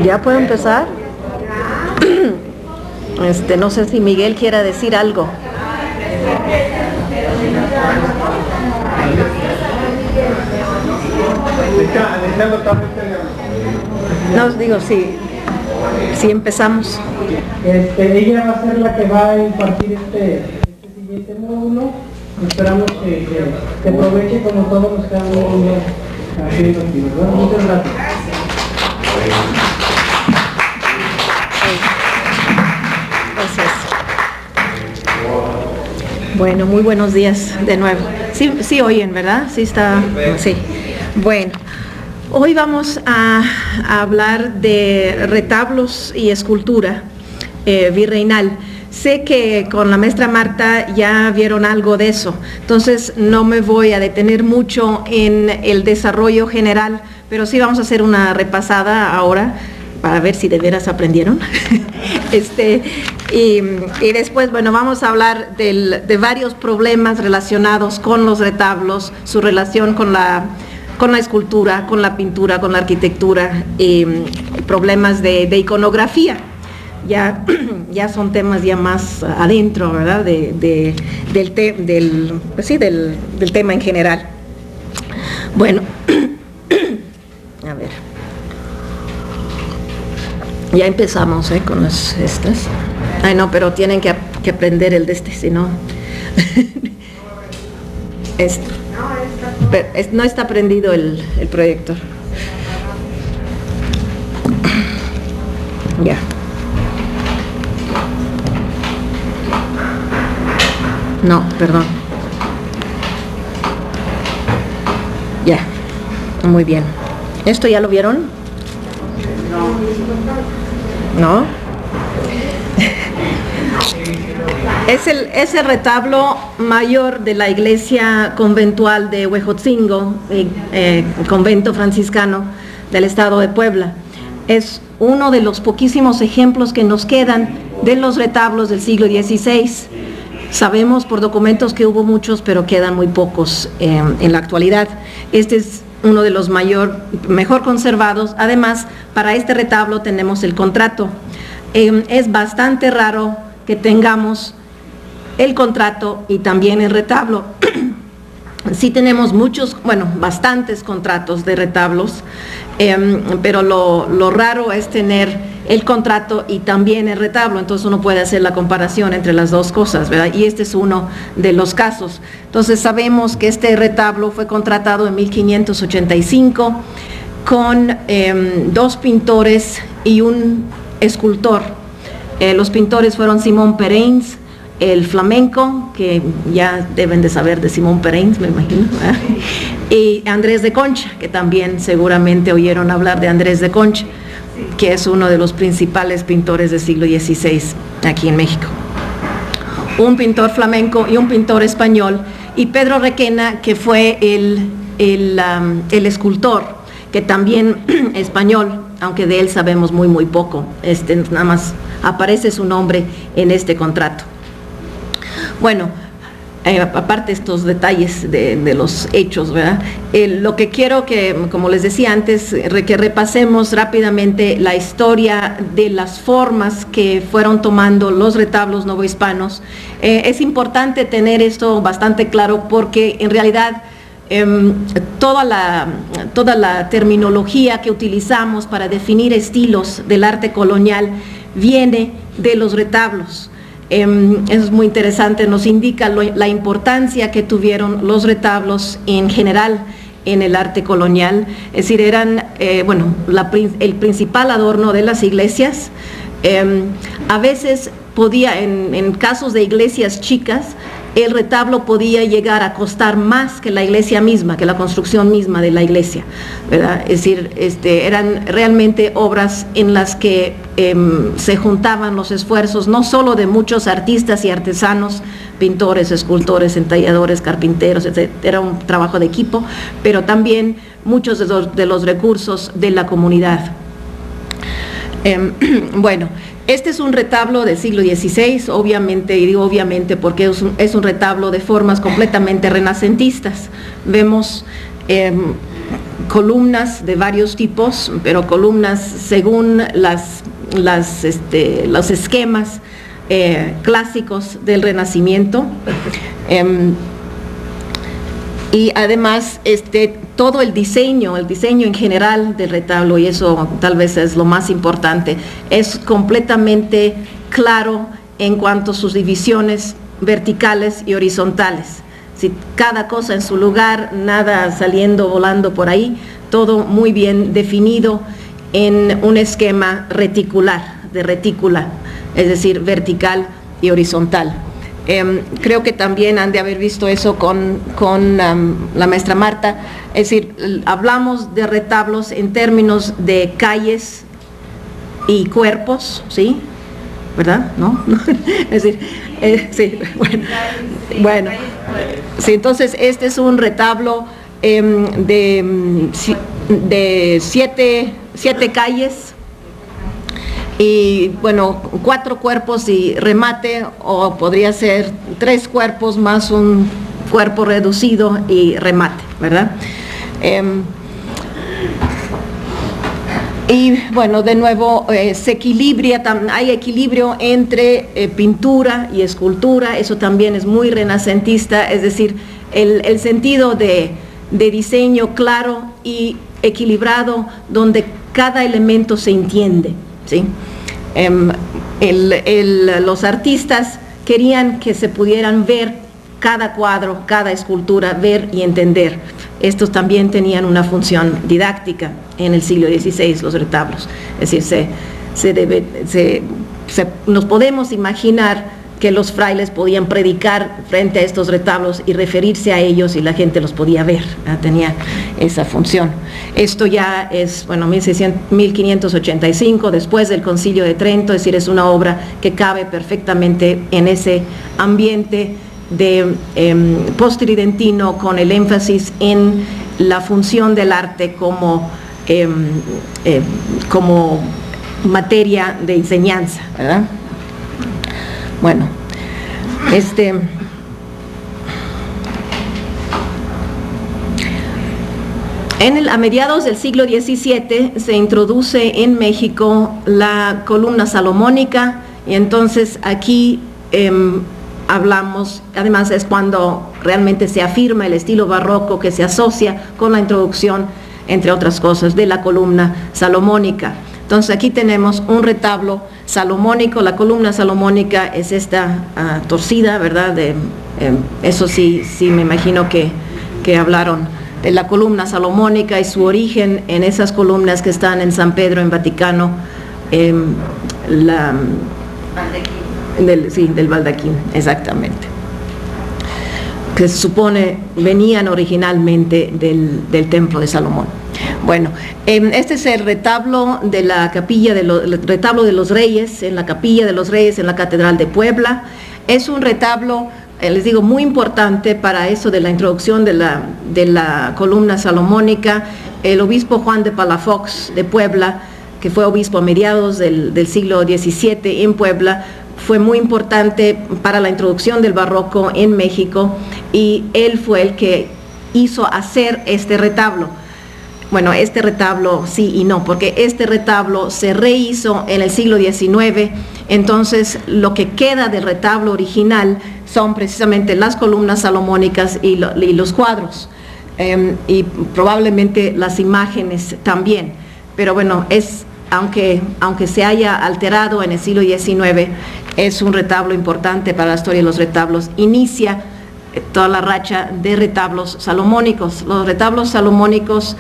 ¿Ya puedo empezar? No sé si Miguel quiera decir algo. No, digo, si empezamos. Ella va a ser la que va a impartir este siguiente módulo. Esperamos que aproveche como todos los que han venido haciendo aquí, ¿verdad? Muchas gracias. Gracias. Bueno, muy buenos días de nuevo. Sí oyen, ¿verdad? Sí está. Sí. Bueno, hoy vamos a hablar de retablos y escultura virreinal. Sé que con la maestra Marta ya vieron algo de eso, entonces no me voy a detener mucho en el desarrollo general, pero sí vamos a hacer una repasada ahora para ver si de veras aprendieron. Y después, bueno, vamos a hablar de varios problemas relacionados con los retablos, su relación con la escultura, con la pintura, con la arquitectura, problemas de iconografía. Ya son temas ya más adentro, ¿verdad? Del tema en general. Bueno, a ver. Ya empezamos con estas. Ay, no, pero tienen que aprender el de si no. No está prendido el proyector. Ya. No, perdón. Ya. Muy bien. ¿Esto ya lo vieron? ¿No? Es el retablo mayor de la iglesia conventual de Huejotzingo, convento franciscano del estado de Puebla. Es uno de los poquísimos ejemplos que nos quedan de los retablos del siglo XVI. Sabemos por documentos que hubo muchos, pero quedan muy pocos en la actualidad. Este es uno de los mejor conservados. Además, para este retablo tenemos el contrato. Es bastante raro que tengamos el contrato y también el retablo. Sí tenemos bastantes contratos de retablos, pero lo raro es tener el contrato y también el retablo, entonces uno puede hacer la comparación entre las dos cosas, ¿verdad? Y este es uno de los casos. Entonces sabemos que este retablo fue contratado en 1585 con 2 pintores y un escultor. Los pintores fueron Simón Pereins, el flamenco, que ya deben de saber de Simón Pereins, me imagino, ¿verdad? Y Andrés de Concha, que también seguramente oyeron hablar de Andrés de Concha, que es uno de los principales pintores del siglo XVI aquí en México. Un pintor flamenco y un pintor español, y Pedro Requena, que fue el escultor, que también español, aunque de él sabemos muy poco, nada más aparece su nombre en este contrato. Bueno, aparte estos detalles de los hechos, ¿verdad? Lo que quiero que, como les decía antes, que repasemos rápidamente la historia de las formas que fueron tomando los retablos novohispanos. Es importante tener esto bastante claro porque en realidad toda la terminología que utilizamos para definir estilos del arte colonial viene de los retablos. Es muy interesante, nos indica la importancia que tuvieron los retablos en general en el arte colonial, es decir, eran el principal adorno de las iglesias. A veces podía, en casos de iglesias chicas, el retablo podía llegar a costar más que la iglesia misma, que la construcción misma de la iglesia, ¿verdad? Es decir, eran realmente obras en las que se juntaban los esfuerzos, no solo de muchos artistas y artesanos, pintores, escultores, entalladores, carpinteros, etc. Era un trabajo de equipo, pero también muchos de los recursos de la comunidad. Bueno, este es un retablo del siglo XVI, obviamente, y digo obviamente porque es un retablo de formas completamente renacentistas. Vemos columnas de varios tipos, pero columnas según los esquemas clásicos del Renacimiento. Y además todo el diseño en general del retablo, y eso tal vez es lo más importante, es completamente claro en cuanto a sus divisiones verticales y horizontales. Si cada cosa en su lugar, nada saliendo, volando por ahí, todo muy bien definido en un esquema reticular, de retícula, es decir, vertical y horizontal. Creo que también han de haber visto eso con la maestra Marta, es decir, hablamos de retablos en términos de calles y cuerpos, ¿sí? ¿Verdad? ¿No? Es decir, sí, bueno, sí, entonces este es un retablo de 7 calles, y bueno, 4 cuerpos y remate, o podría ser 3 cuerpos más un cuerpo reducido y remate, ¿verdad? Y bueno, de nuevo se equilibra, hay equilibrio entre pintura y escultura, eso también es muy renacentista, es decir, el sentido de diseño claro y equilibrado, donde cada elemento se entiende, ¿sí? Los artistas querían que se pudieran ver cada cuadro, cada escultura, ver y entender. Estos también tenían una función didáctica en el siglo XVI, los retablos. Es decir, nos podemos imaginar que los frailes podían predicar frente a estos retablos y referirse a ellos, y la gente los podía ver, tenía esa función. Esto ya es, bueno, 1585, después del Concilio de Trento, es decir, es una obra que cabe perfectamente en ese ambiente de posttridentino, con el énfasis en la función del arte como materia de enseñanza, ¿verdad? Bueno, a mediados del siglo XVII se introduce en México la columna salomónica, y entonces aquí hablamos, además es cuando realmente se afirma el estilo barroco que se asocia con la introducción, entre otras cosas, de la columna salomónica. Entonces aquí tenemos un retablo salomónico. La columna salomónica es esta torcida, ¿verdad? Eso sí me imagino que hablaron de la columna salomónica y su origen en esas columnas que están en San Pedro, en Vaticano, del baldaquín, exactamente, que se supone venían originalmente del templo de Salomón. Bueno, este es el retablo de la capilla, el retablo de los Reyes, en la capilla de los Reyes en la Catedral de Puebla. Es un retablo, les digo, muy importante para eso de la introducción de la columna salomónica. El obispo Juan de Palafox de Puebla, que fue obispo a mediados del siglo XVII en Puebla, fue muy importante para la introducción del barroco en México, y él fue el que hizo hacer este retablo. Bueno, este retablo sí y no, porque este retablo se rehizo en el siglo XIX, entonces lo que queda del retablo original son precisamente las columnas salomónicas y los cuadros, y probablemente las imágenes también, pero bueno, aunque se haya alterado en el siglo XIX, es un retablo importante para la historia de los retablos. Inicia toda la racha de retablos salomónicos. Los retablos salomónicos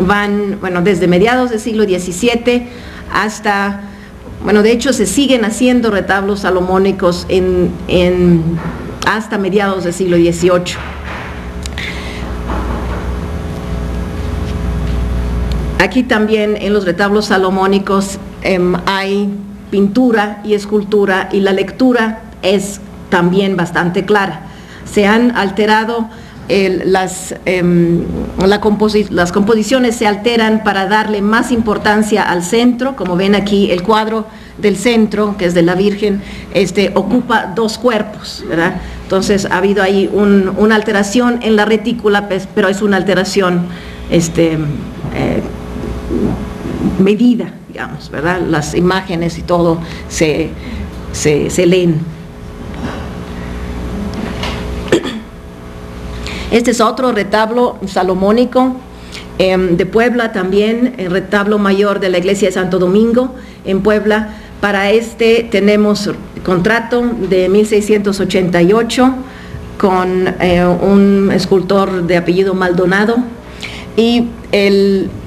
van, bueno, desde mediados del siglo XVII hasta, bueno, de hecho se siguen haciendo retablos salomónicos hasta mediados del siglo XVIII. Aquí también en los retablos salomónicos hay pintura y escultura, y la lectura es también bastante clara. Se han alterado las composiciones, se alteran para darle más importancia al centro. Como ven aquí, el cuadro del centro, que es de la Virgen, ocupa 2 cuerpos, ¿verdad? Entonces ha habido ahí una alteración en la retícula, pero es una alteración medida, digamos, ¿verdad? Las imágenes y todo se leen. Este es otro retablo salomónico de Puebla también, el retablo mayor de la iglesia de Santo Domingo en Puebla. Para este tenemos contrato de 1688 con un escultor de apellido Maldonado. Y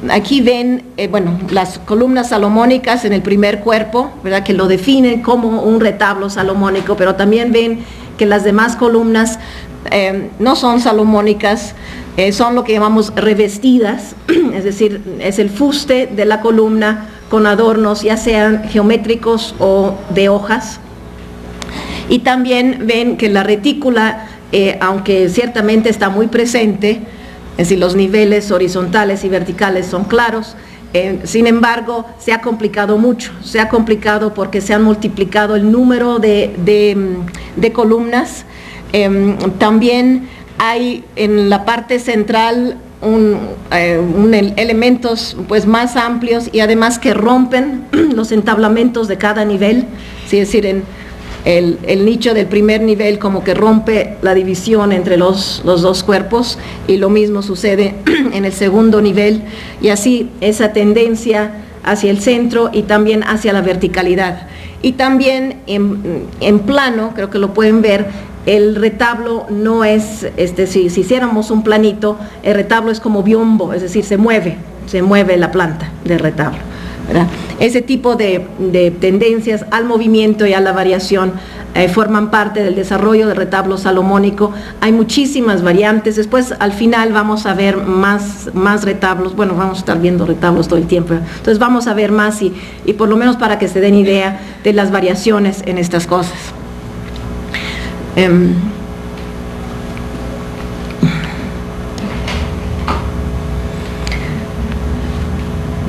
aquí ven, las columnas salomónicas en el primer cuerpo, ¿verdad?, que lo definen como un retablo salomónico, pero también ven que las demás columnas no son salomónicas, son lo que llamamos revestidas, es decir, es el fuste de la columna con adornos, ya sean geométricos o de hojas. Y también ven que la retícula, aunque ciertamente está muy presente, es decir, los niveles horizontales y verticales son claros, sin embargo, se ha complicado mucho, se ha complicado porque se han multiplicado el número de columnas. También hay en la parte central elementos pues más amplios y además que rompen los entablamentos de cada nivel, es decir, en el nicho del primer nivel como que rompe la división entre los dos cuerpos, y lo mismo sucede en el segundo nivel, y así esa tendencia hacia el centro y también hacia la verticalidad. Y también en plano, creo que lo pueden ver, el retablo no es, si hiciéramos un planito, el retablo es como biombo, es decir, se mueve la planta del retablo, ¿verdad? Ese tipo de tendencias al movimiento y a la variación forman parte del desarrollo del retablo salomónico. Hay muchísimas variantes. Después, al final, vamos a ver más retablos. Bueno, vamos a estar viendo retablos todo el tiempo. Entonces, vamos a ver más y por lo menos para que se den idea de las variaciones en estas cosas.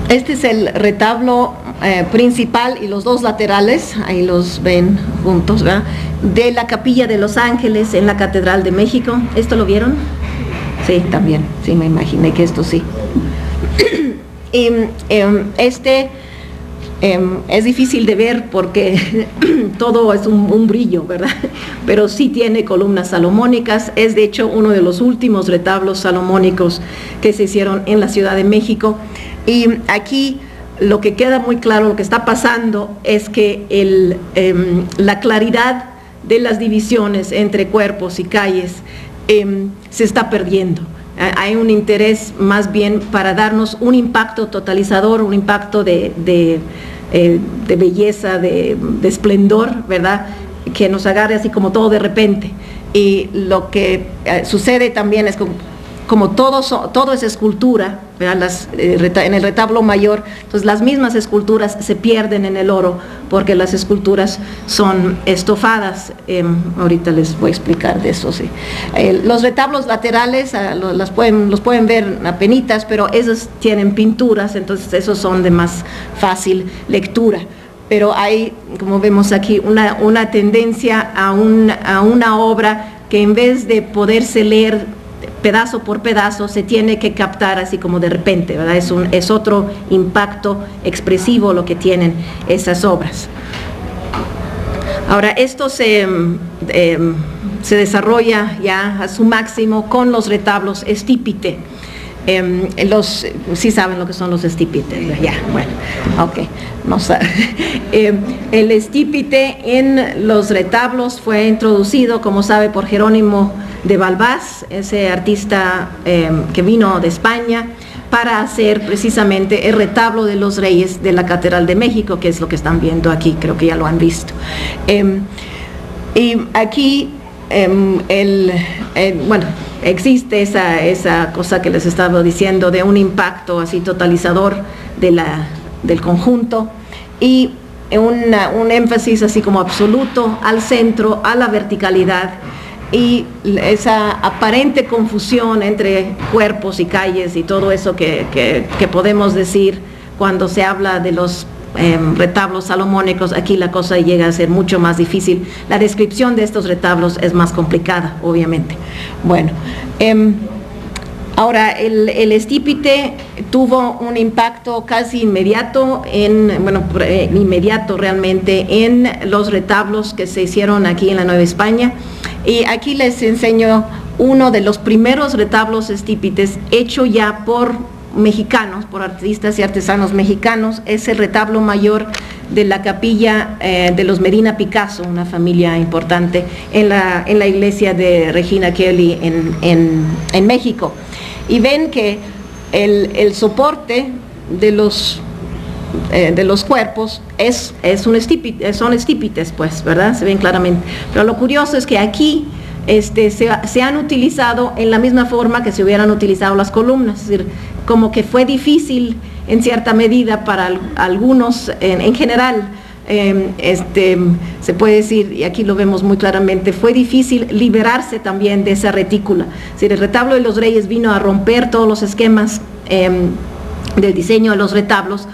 Este es el retablo principal y los dos laterales, ahí los ven juntos, ¿verdad?, de la Capilla de los Ángeles en la Catedral de México. ¿Esto lo vieron? Sí, también, sí, me imaginé que esto sí. Y es difícil de ver porque todo es un brillo, ¿verdad? Pero sí tiene columnas salomónicas. Es de hecho uno de los últimos retablos salomónicos que se hicieron en la Ciudad de México. Y aquí lo que queda muy claro, lo que está pasando es que la claridad de las divisiones entre cuerpos y calles se está perdiendo. Hay un interés más bien para darnos un impacto totalizador, un impacto de belleza, de esplendor, ¿verdad?, que nos agarre así como todo de repente. Y lo que sucede también es como todo es escultura, ¿verdad?, en el retablo mayor, entonces las mismas esculturas se pierden en el oro porque las esculturas son estofadas. Ahorita les voy a explicar de eso, sí. Los retablos laterales los pueden ver apenitas, pero esos tienen pinturas, entonces esos son de más fácil lectura. Pero hay, como vemos aquí, una tendencia a una obra que en vez de poderse leer pedazo por pedazo, se tiene que captar así como de repente, ¿verdad? Es otro impacto expresivo lo que tienen esas obras. Ahora, esto se desarrolla ya a su máximo con los retablos estípite. Sí saben lo que son los estípites, ya, bueno, ok, no sabe. El estípite en los retablos fue introducido, como sabe, por Jerónimo de Balbás, ese artista que vino de España para hacer precisamente el retablo de los reyes de la Catedral de México, que es lo que están viendo aquí, creo que ya lo han visto. Y aquí, bueno, existe esa cosa que les estaba diciendo de un impacto así totalizador del conjunto y un énfasis así como absoluto al centro, a la verticalidad, y esa aparente confusión entre cuerpos y calles y todo eso que podemos decir cuando se habla de los retablos salomónicos. Aquí la cosa llega a ser mucho más difícil. La descripción de estos retablos es más complicada, obviamente. Bueno, Ahora, el estípite tuvo un impacto casi inmediato, inmediato realmente, en los retablos que se hicieron aquí en la Nueva España. Y aquí les enseño uno de los primeros retablos estípites hecho ya por mexicanos, por artistas y artesanos mexicanos. Es el retablo mayor de la capilla de los Medina Picasso, una familia importante en la iglesia de Regina Kelly en México. Y ven que el soporte de los cuerpos son estípites, pues, ¿verdad? Se ven claramente. Pero lo curioso es que aquí se han utilizado en la misma forma que se hubieran utilizado las columnas, es decir, como que fue difícil en cierta medida para algunos, en general, se puede decir, y aquí lo vemos muy claramente, fue difícil liberarse también de esa retícula. Es decir, el retablo de los Reyes vino a romper todos los esquemas del diseño de los retablos,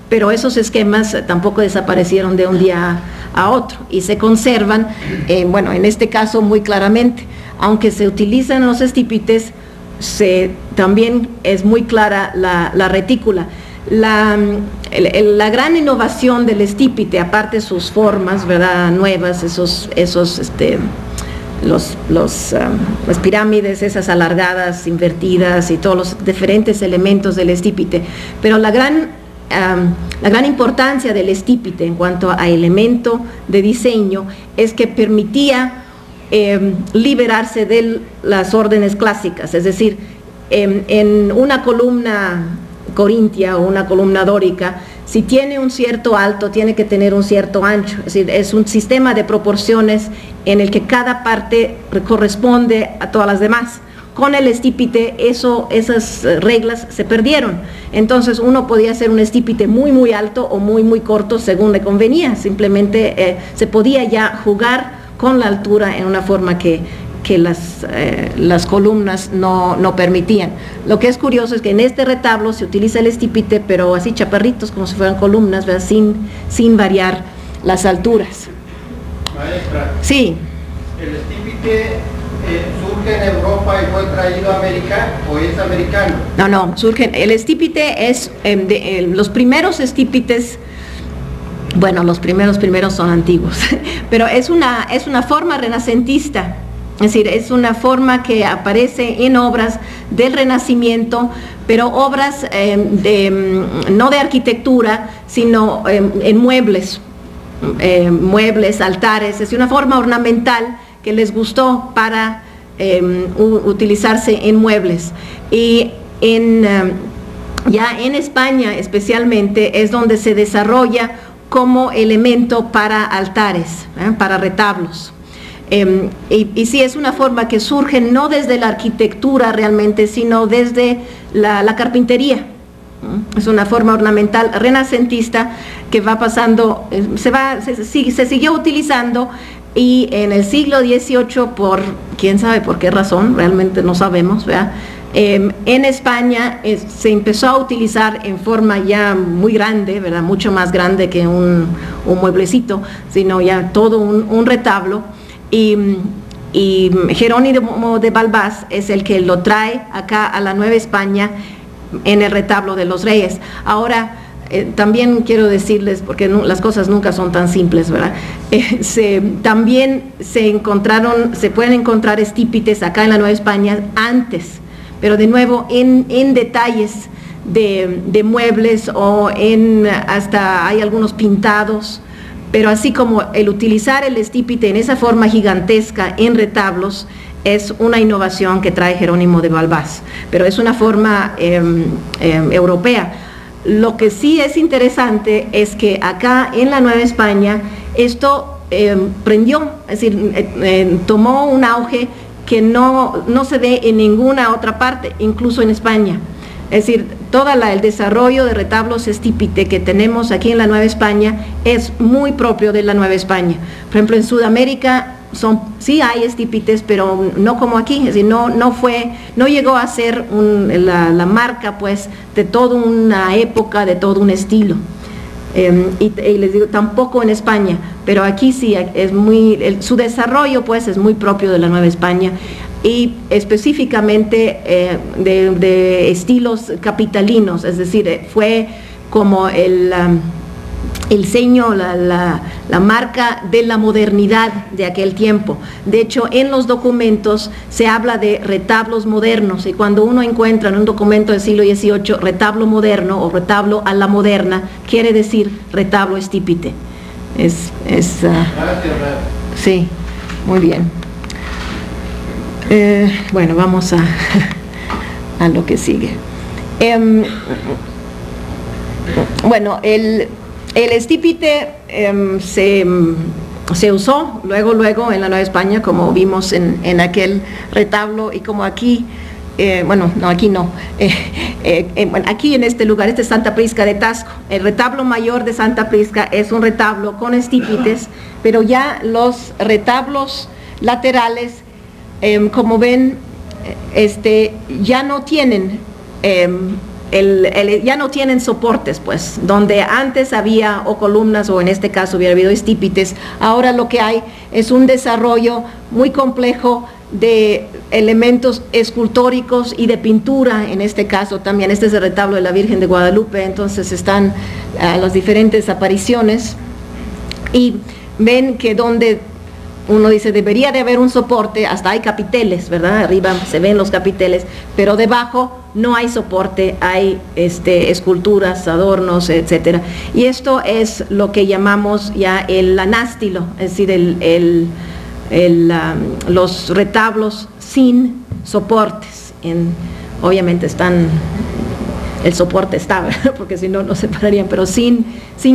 pero esos esquemas tampoco desaparecieron de un día a otro y se conservan, en este caso muy claramente. Aunque se utilizan los estípites, también es muy clara la retícula. La gran innovación del estípite, aparte de sus formas, ¿verdad?, nuevas, las pirámides, esas alargadas, invertidas y todos los diferentes elementos del estípite, pero la gran importancia del estípite en cuanto a elemento de diseño es que permitía liberarse de las órdenes clásicas, es decir, en una columna corintia o una columna dórica, si tiene un cierto alto, tiene que tener un cierto ancho, es decir, es un sistema de proporciones en el que cada parte corresponde a todas las demás. Con el estípite esas reglas se perdieron, entonces uno podía hacer un estípite muy muy alto o muy muy corto según le convenía, simplemente se podía ya jugar con la altura en una forma que las columnas no permitían. Lo que es curioso es que en este retablo se utiliza el estípite, pero así chaparritos, como si fueran columnas, ¿verdad?, sin variar las alturas. Maestra, sí. ¿El estípite surge en Europa y fue traído a América o es americano? No, el estípite es, los primeros estípites, bueno, los primeros son antiguos, pero es una forma renacentista. Es decir, es una forma que aparece en obras del Renacimiento, pero obras no de arquitectura, sino en muebles, altares. Es una forma ornamental que les gustó para utilizarse en muebles. Y ya en España especialmente es donde se desarrolla como elemento para altares, para retablos. Y sí, es una forma que surge no desde la arquitectura realmente, sino desde la carpintería. Es una forma ornamental renacentista que va pasando, se siguió utilizando, y en el siglo XVIII, por quién sabe por qué razón, realmente no sabemos, ¿verdad?, en España se empezó a utilizar en forma ya muy grande, ¿verdad?, mucho más grande que un mueblecito, sino ya todo un retablo. Y Jerónimo de Balbás es el que lo trae acá a la Nueva España en el retablo de los Reyes. Ahora, también quiero decirles, porque las cosas nunca son tan simples, ¿verdad? También se pueden encontrar estípites acá en la Nueva España antes, pero de nuevo en detalles de muebles o hasta hay algunos pintados. Pero así como el utilizar el estípite en esa forma gigantesca en retablos es una innovación que trae Jerónimo de Balbás, pero es una forma europea. Lo que sí es interesante es que acá en la Nueva España esto prendió, es decir, tomó un auge que no se ve en ninguna otra parte, incluso en España. Es decir, todo el desarrollo de retablos estípite que tenemos aquí en la Nueva España es muy propio de la Nueva España. Por ejemplo, en Sudamérica sí hay estípites, pero no como aquí, es decir, no llegó a ser la marca, pues, de toda una época, de todo un estilo. Y les digo, tampoco en España, pero aquí sí es su desarrollo, pues, es muy propio de la Nueva España. y específicamente de estilos capitalinos, es decir, fue como el sello, la marca de la modernidad de aquel tiempo. De hecho, en los documentos se habla de retablos modernos, y cuando uno encuentra en un documento del siglo XVIII retablo moderno o retablo a la moderna, quiere decir retablo estípite. Sí, muy bien. Bueno, vamos a lo que sigue. Bueno, el estípite se usó luego en la Nueva España, como vimos en aquel retablo, y como aquí, bueno, no, aquí no, bueno, aquí en este lugar, este es Santa Prisca de Tasco. El retablo mayor de Santa Prisca es un retablo con estípites, pero ya los retablos laterales, como ven, ya no tienen ya no tienen soportes, pues, donde antes había o columnas, o en este caso hubiera habido estípites. Ahora lo que hay es un desarrollo muy complejo de elementos escultóricos y de pintura. En este caso también, este es el retablo de la Virgen de Guadalupe, entonces están las diferentes apariciones, y ven que donde uno dice debería de haber un soporte, hasta hay capiteles, ¿verdad? Arriba se ven los capiteles, pero debajo no hay soporte, hay esculturas, adornos, etcétera. Y esto es lo que llamamos ya el anástilo, es decir, los retablos sin soportes. Obviamente el soporte está, ¿verdad? Porque si no, no se pararían, pero sin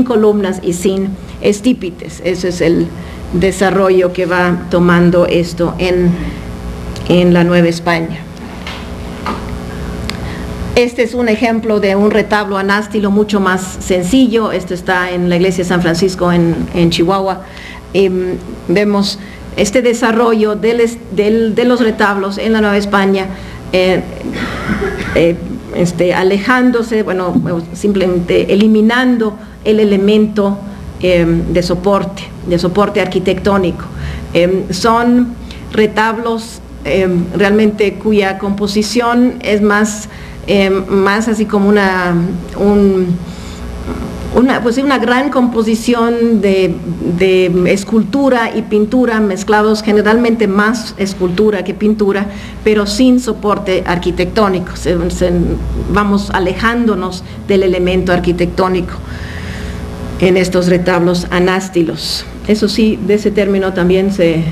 columnas y sin estípites. Ese es el desarrollo que va tomando esto en la Nueva España. Este es un ejemplo de un retablo anástilo mucho más sencillo. Esto está en la iglesia de San Francisco en Chihuahua. Vemos este desarrollo de los retablos en la Nueva España, alejándose, bueno, simplemente eliminando el elemento de soporte arquitectónico. Son retablos realmente cuya composición es más así como una gran composición de escultura y pintura mezclados, generalmente más escultura que pintura, pero sin soporte arquitectónico. Vamos alejándonos del elemento arquitectónico en estos retablos anástilos. Eso sí, de ese término también sí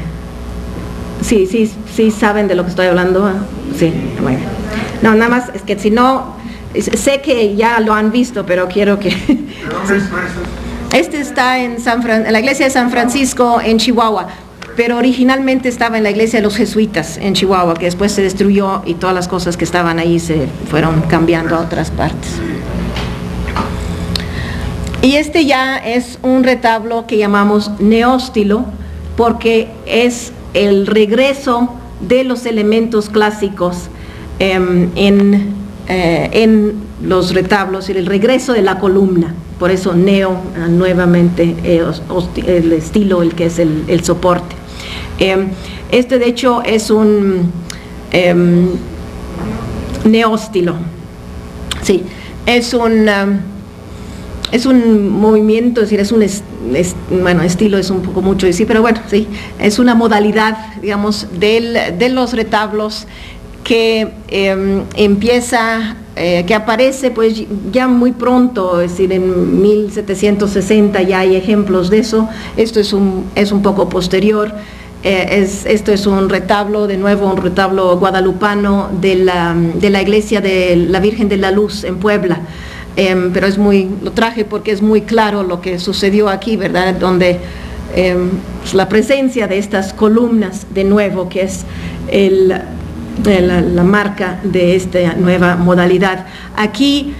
saben de lo que estoy hablando. Sí, bueno. No, nada más es que si no, sé que ya lo han visto, pero quiero que... Sí. Este está en la iglesia de San Francisco en Chihuahua, pero originalmente estaba en la iglesia de los jesuitas en Chihuahua, que después se destruyó y todas las cosas que estaban ahí se fueron cambiando a otras partes. Y este ya es un retablo que llamamos neóstilo, porque es el regreso de los elementos clásicos en los retablos, y el regreso de la columna. Por eso nuevamente el estilo, el que es el soporte. Este de hecho es un neóstilo. Sí, es un movimiento, es decir, bueno, estilo es un poco mucho decir, pero bueno, sí, es una modalidad, digamos, de los retablos que que aparece pues ya muy pronto, es decir, en 1760 ya hay ejemplos de eso. Esto es un poco posterior. Esto es un retablo, de nuevo un retablo guadalupano de la iglesia de la Virgen de la Luz en Puebla. Pero lo traje porque es muy claro lo que sucedió aquí, ¿verdad? Donde la presencia de estas columnas, de nuevo, que es la marca de esta nueva modalidad. Aquí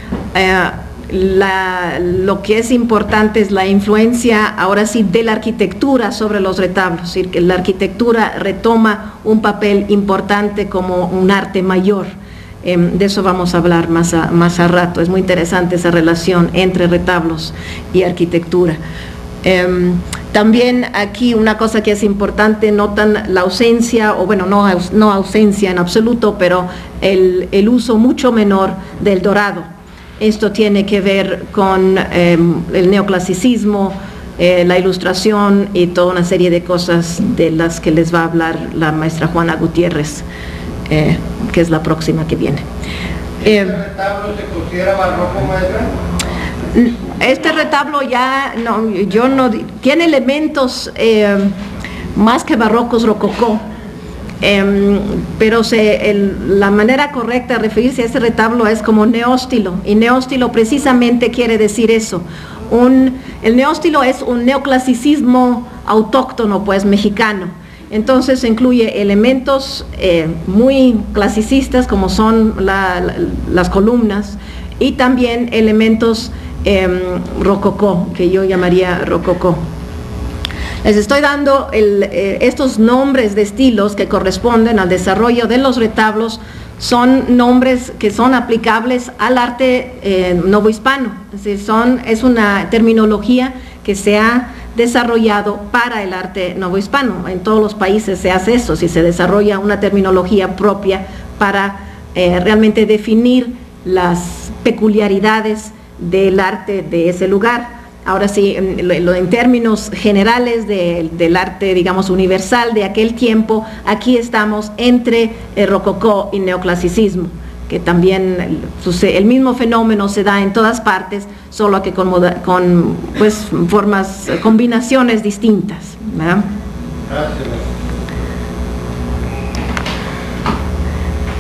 lo que es importante es la influencia, ahora sí, de la arquitectura sobre los retablos, es decir, que la arquitectura retoma un papel importante como un arte mayor. De eso vamos a hablar más a rato. Es muy interesante esa relación entre retablos y arquitectura. También aquí una cosa que es importante, notan la ausencia, o bueno, no ausencia en absoluto, pero el uso mucho menor del dorado. Esto tiene que ver con el neoclasicismo, la ilustración y toda una serie de cosas de las que les va a hablar la maestra Juana Gutiérrez, que es la próxima que viene. ¿Este retablo se considera barroco, maestra? Este retablo ya, tiene elementos más que barrocos, rococó, pero la manera correcta de referirse a este retablo es como neóstilo, y neóstilo precisamente quiere decir eso. El neóstilo es un neoclasicismo autóctono, pues, mexicano. Entonces incluye elementos muy clasicistas, como son las columnas, y también elementos rococó, que yo llamaría rococó. Les estoy dando estos nombres de estilos que corresponden al desarrollo de los retablos. Son nombres que son aplicables al arte novohispano. Es decir, es una terminología que se ha desarrollado para el arte novohispano. En todos los países se hace eso, si se desarrolla una terminología propia para realmente definir las peculiaridades del arte de ese lugar. Ahora sí, en términos generales del arte, digamos, universal de aquel tiempo, aquí estamos entre el rococó y neoclasicismo, que también el mismo fenómeno se da en todas partes, solo que con pues, combinaciones distintas, ¿verdad?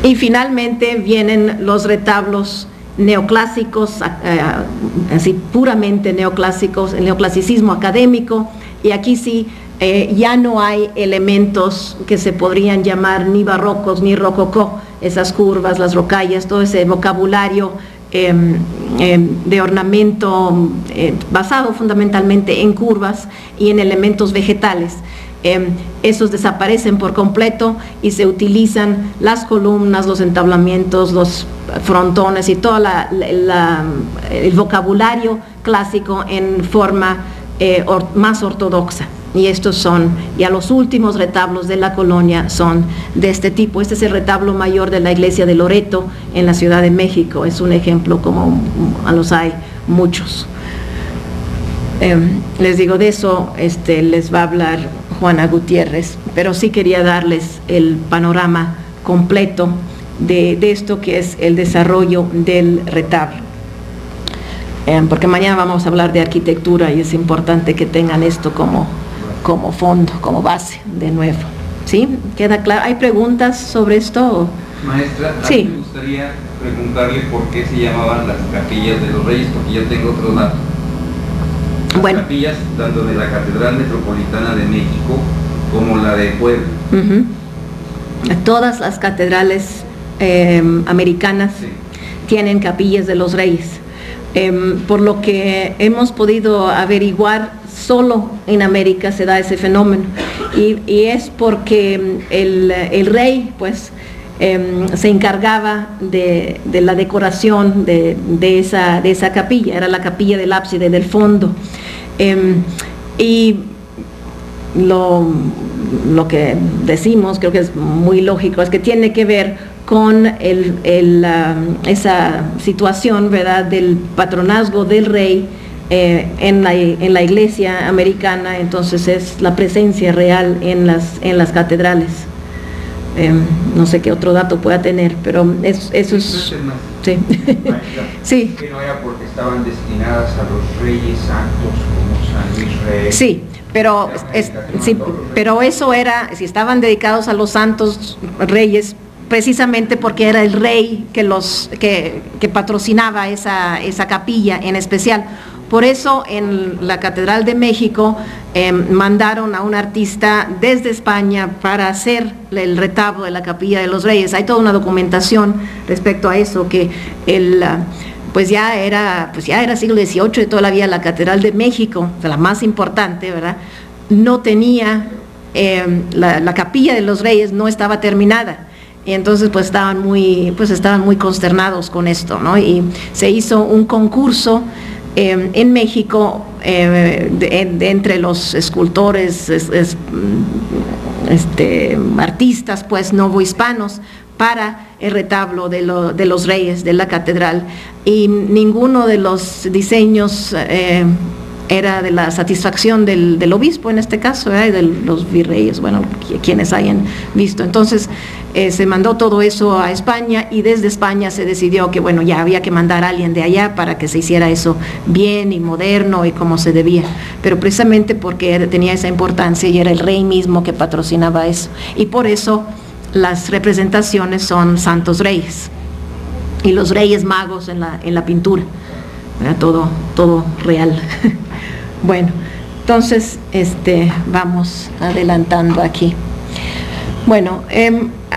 Y finalmente vienen los retablos neoclásicos, así puramente neoclásicos, el neoclasicismo académico, y aquí sí ya no hay elementos que se podrían llamar ni barrocos ni rococó, esas curvas, las rocallas, todo ese vocabulario de ornamento basado fundamentalmente en curvas y en elementos vegetales. Esos desaparecen por completo y se utilizan las columnas, los entablamientos, los frontones y todo el vocabulario clásico en forma más ortodoxa. Y estos son ya los últimos retablos de la colonia, son de este tipo. Este es el retablo mayor de la iglesia de Loreto en la Ciudad de México. Es un ejemplo, como los hay muchos. Les digo, de eso les va a hablar Juana Gutiérrez, pero sí quería darles el panorama completo de esto que es el desarrollo del retablo, porque mañana vamos a hablar de arquitectura y es importante que tengan esto como fondo, como base de nuevo. ¿Sí? ¿Queda claro? ¿Hay preguntas sobre esto? Maestra, a sí. mí me gustaría preguntarle por qué se llamaban las capillas de los Reyes, porque yo tengo otro dato. Las capillas tanto de la Catedral Metropolitana de México como la de Puebla. Todas las catedrales americanas tienen capillas de los Reyes. Por lo que hemos podido averiguar, solo en América se da ese fenómeno, y es porque el rey pues se encargaba de la decoración de esa capilla. Era la capilla del ábside del fondo, y lo que decimos, creo que es muy lógico, es que tiene que ver con esa situación, ¿verdad?, del patronazgo del rey en la iglesia americana. Entonces es la presencia real en las catedrales. No sé qué otro dato pueda tener, pero eso es... Sí. Sí. Que no era porque estaban destinadas a los reyes santos como San Luis Rey. Sí, pero eso era, si estaban dedicados a los santos reyes, precisamente porque era el rey que patrocinaba esa capilla en especial. Por eso en la Catedral de México mandaron a un artista desde España para hacer el retablo de la Capilla de los Reyes. Hay toda una documentación respecto a eso, que pues ya era siglo XVIII y todavía la Catedral de México, la más importante, ¿verdad?, no tenía, la Capilla de los Reyes no estaba terminada. Y entonces pues estaban muy consternados con esto, ¿no? Y se hizo un concurso en México, entre los escultores, artistas pues novohispanos, para el retablo de los reyes de la catedral, y ninguno de los diseños era de la satisfacción del obispo en este caso, y de los virreyes, bueno, quienes hayan visto. Entonces se mandó todo eso a España, y desde España se decidió que bueno, ya había que mandar a alguien de allá para que se hiciera eso bien y moderno y como se debía, pero precisamente porque tenía esa importancia y era el rey mismo que patrocinaba eso, y por eso las representaciones son santos reyes y los reyes magos en la pintura, era todo real. Bueno, entonces vamos adelantando aquí. Bueno,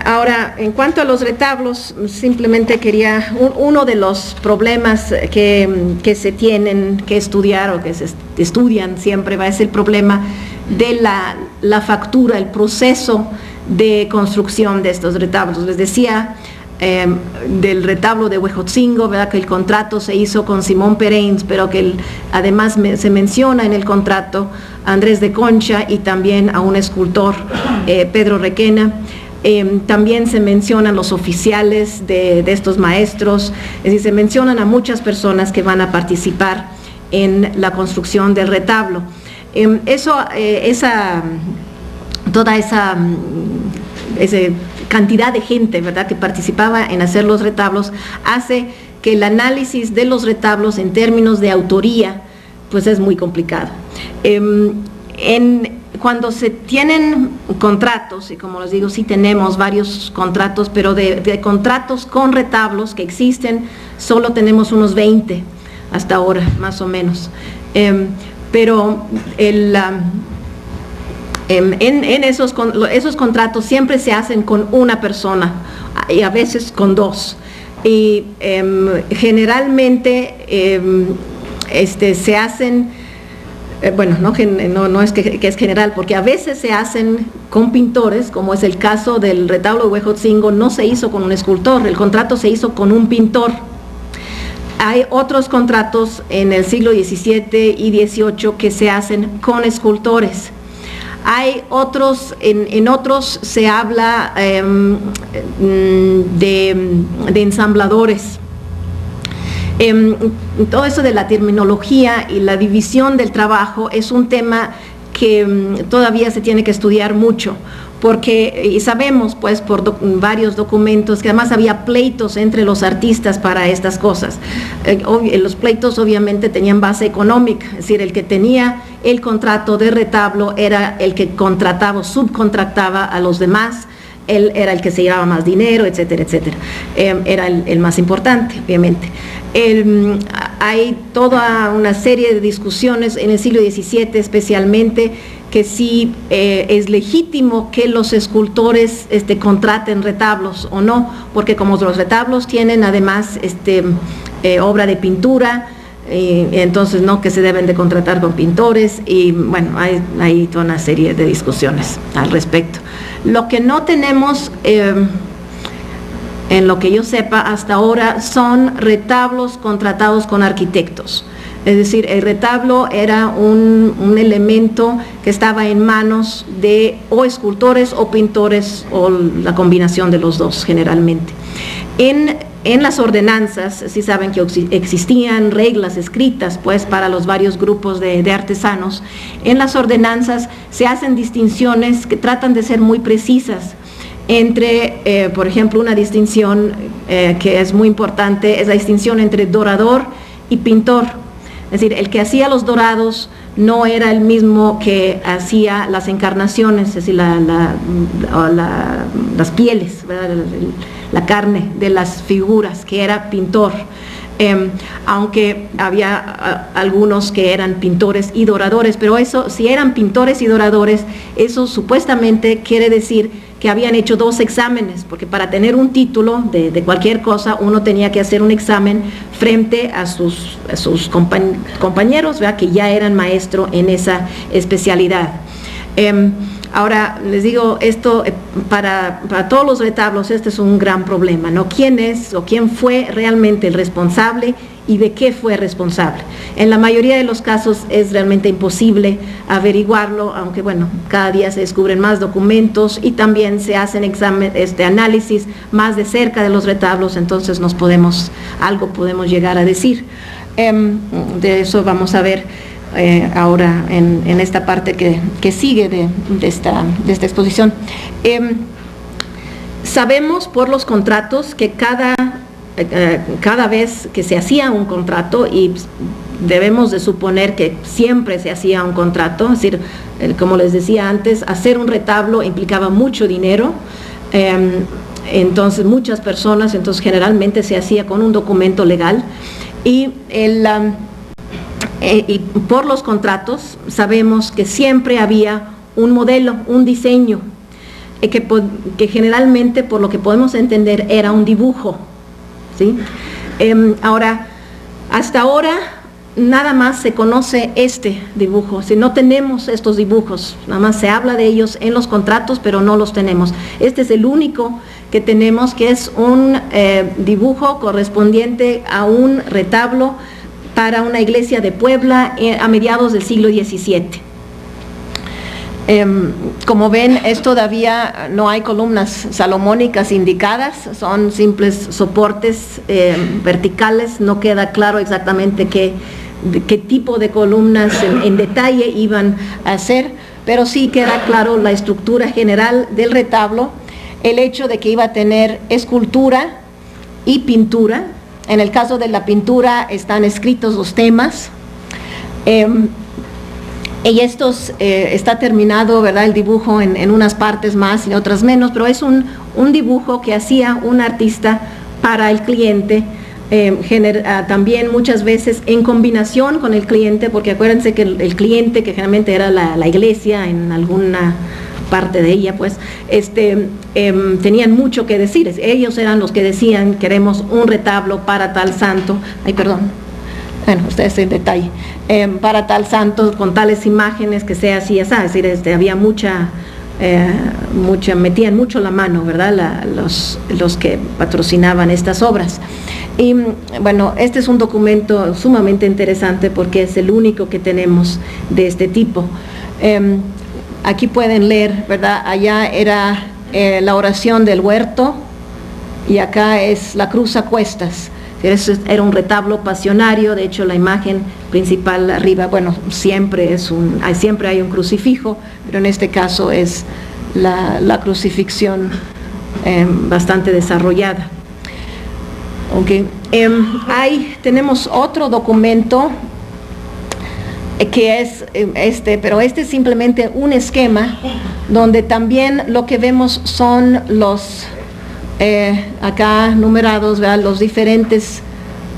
ahora en cuanto a los retablos, simplemente quería, uno de los problemas que se tienen que estudiar o que se estudian siempre es el problema de la factura, el proceso de construcción de estos retablos. Les decía del retablo de Huejotzingo, ¿verdad?, que el contrato se hizo con Simón Pereins, pero que además se menciona en el contrato a Andrés de Concha y también a un escultor, Pedro Requena. También se mencionan los oficiales de estos maestros, es decir, se mencionan a muchas personas que van a participar en la construcción del retablo. Toda esa cantidad de gente, ¿verdad?, que participaba en hacer los retablos, hace que el análisis de los retablos en términos de autoría pues es muy complicado. Cuando se tienen contratos, y como les digo, sí tenemos varios contratos, pero de contratos con retablos que existen, solo tenemos unos 20 hasta ahora, más o menos. Pero esos contratos siempre se hacen con una persona y a veces con dos, y generalmente se hacen, bueno, no es que es general, porque a veces se hacen con pintores, como es el caso del retablo de Huejotzingo. No se hizo con un escultor, el contrato se hizo con un pintor. Hay otros contratos en el siglo XVII y XVIII que se hacen con escultores. Hay otros, en otros se habla de ensambladores. Todo eso de la terminología y la división del trabajo es un tema que todavía se tiene que estudiar mucho, porque, y sabemos pues por varios documentos que además había pleitos entre los artistas para estas cosas. Los pleitos obviamente tenían base económica, es decir, el que tenía el contrato de retablo era el que contrataba o subcontrataba a los demás, él era el que se llevaba más dinero, etcétera, etcétera. Era el más importante, obviamente. Hay toda una serie de discusiones en el siglo XVII especialmente, que sí es legítimo que los escultores contraten retablos o no, porque como los retablos tienen además obra de pintura, entonces no, que se deben de contratar con pintores, y bueno, hay toda una serie de discusiones al respecto. Lo que no tenemos, en lo que yo sepa hasta ahora, son retablos contratados con arquitectos. Es decir, el retablo era un elemento que estaba en manos de o escultores o pintores, o la combinación de los dos generalmente. En las ordenanzas, sí saben que existían reglas escritas pues para los varios grupos de artesanos. En las ordenanzas se hacen distinciones que tratan de ser muy precisas entre, por ejemplo, una distinción que es muy importante, es la distinción entre dorador y pintor. Es decir, el que hacía los dorados no era el mismo que hacía las encarnaciones, es decir, las pieles, ¿verdad?, la carne de las figuras, que era pintor, aunque había algunos que eran pintores y doradores, pero eso, si eran pintores y doradores, eso supuestamente quiere decir que habían hecho 2 exámenes, porque para tener un título de cualquier cosa uno tenía que hacer un examen frente a sus compañeros, ¿verdad?, que ya eran maestro en esa especialidad. Ahora, les digo, esto para todos los retablos, este es un gran problema, ¿no? ¿Quién es o quién fue realmente el responsable y de qué fue responsable? En la mayoría de los casos es realmente imposible averiguarlo, aunque bueno, cada día se descubren más documentos y también se hacen análisis más de cerca de los retablos, entonces algo podemos llegar a decir. De eso vamos a ver ahora en esta parte que sigue de esta exposición. Sabemos por los contratos que cada vez que se hacía un contrato, y debemos de suponer que siempre se hacía un contrato, es decir, como les decía antes, hacer un retablo implicaba mucho dinero, entonces muchas personas, entonces generalmente se hacía con un documento legal, y por los contratos sabemos que siempre había un modelo, un diseño, que generalmente, por lo que podemos entender, era un dibujo, ¿sí? Ahora, hasta ahora nada más se conoce este dibujo, si no tenemos estos dibujos, nada más se habla de ellos en los contratos, pero no los tenemos. Este es el único que tenemos, que es un dibujo correspondiente a un retablo para una iglesia de Puebla a mediados del siglo XVII. Como ven, todavía no hay columnas salomónicas indicadas, son simples soportes verticales, no queda claro exactamente qué tipo de columnas en detalle iban a ser, pero sí queda claro la estructura general del retablo, el hecho de que iba a tener escultura y pintura. En el caso de la pintura están escritos los temas, y está terminado, ¿verdad?, el dibujo en unas partes más y otras menos, pero es un dibujo que hacía un artista para el cliente, también muchas veces en combinación con el cliente, porque acuérdense que el cliente, que generalmente era la iglesia en alguna parte de ella, pues, tenían mucho que decir. Ellos eran los que decían: queremos un retablo para tal santo, bueno, ustedes en detalle, para tal santo, con tales imágenes, que sea así, es decir, había metían mucho la mano, ¿verdad?, los que patrocinaban estas obras. Y bueno, este es un documento sumamente interesante porque es el único que tenemos de este tipo. Aquí pueden leer, ¿verdad?, allá era la oración del huerto y acá es la cruz a cuestas. Era un retablo pasionario. De hecho, la imagen principal arriba, bueno, siempre hay un crucifijo, pero en este caso es la crucifixión bastante desarrollada. Okay. Tenemos otro documento que es pero este es simplemente un esquema donde también lo que vemos son los acá numerados, ¿verdad?, los diferentes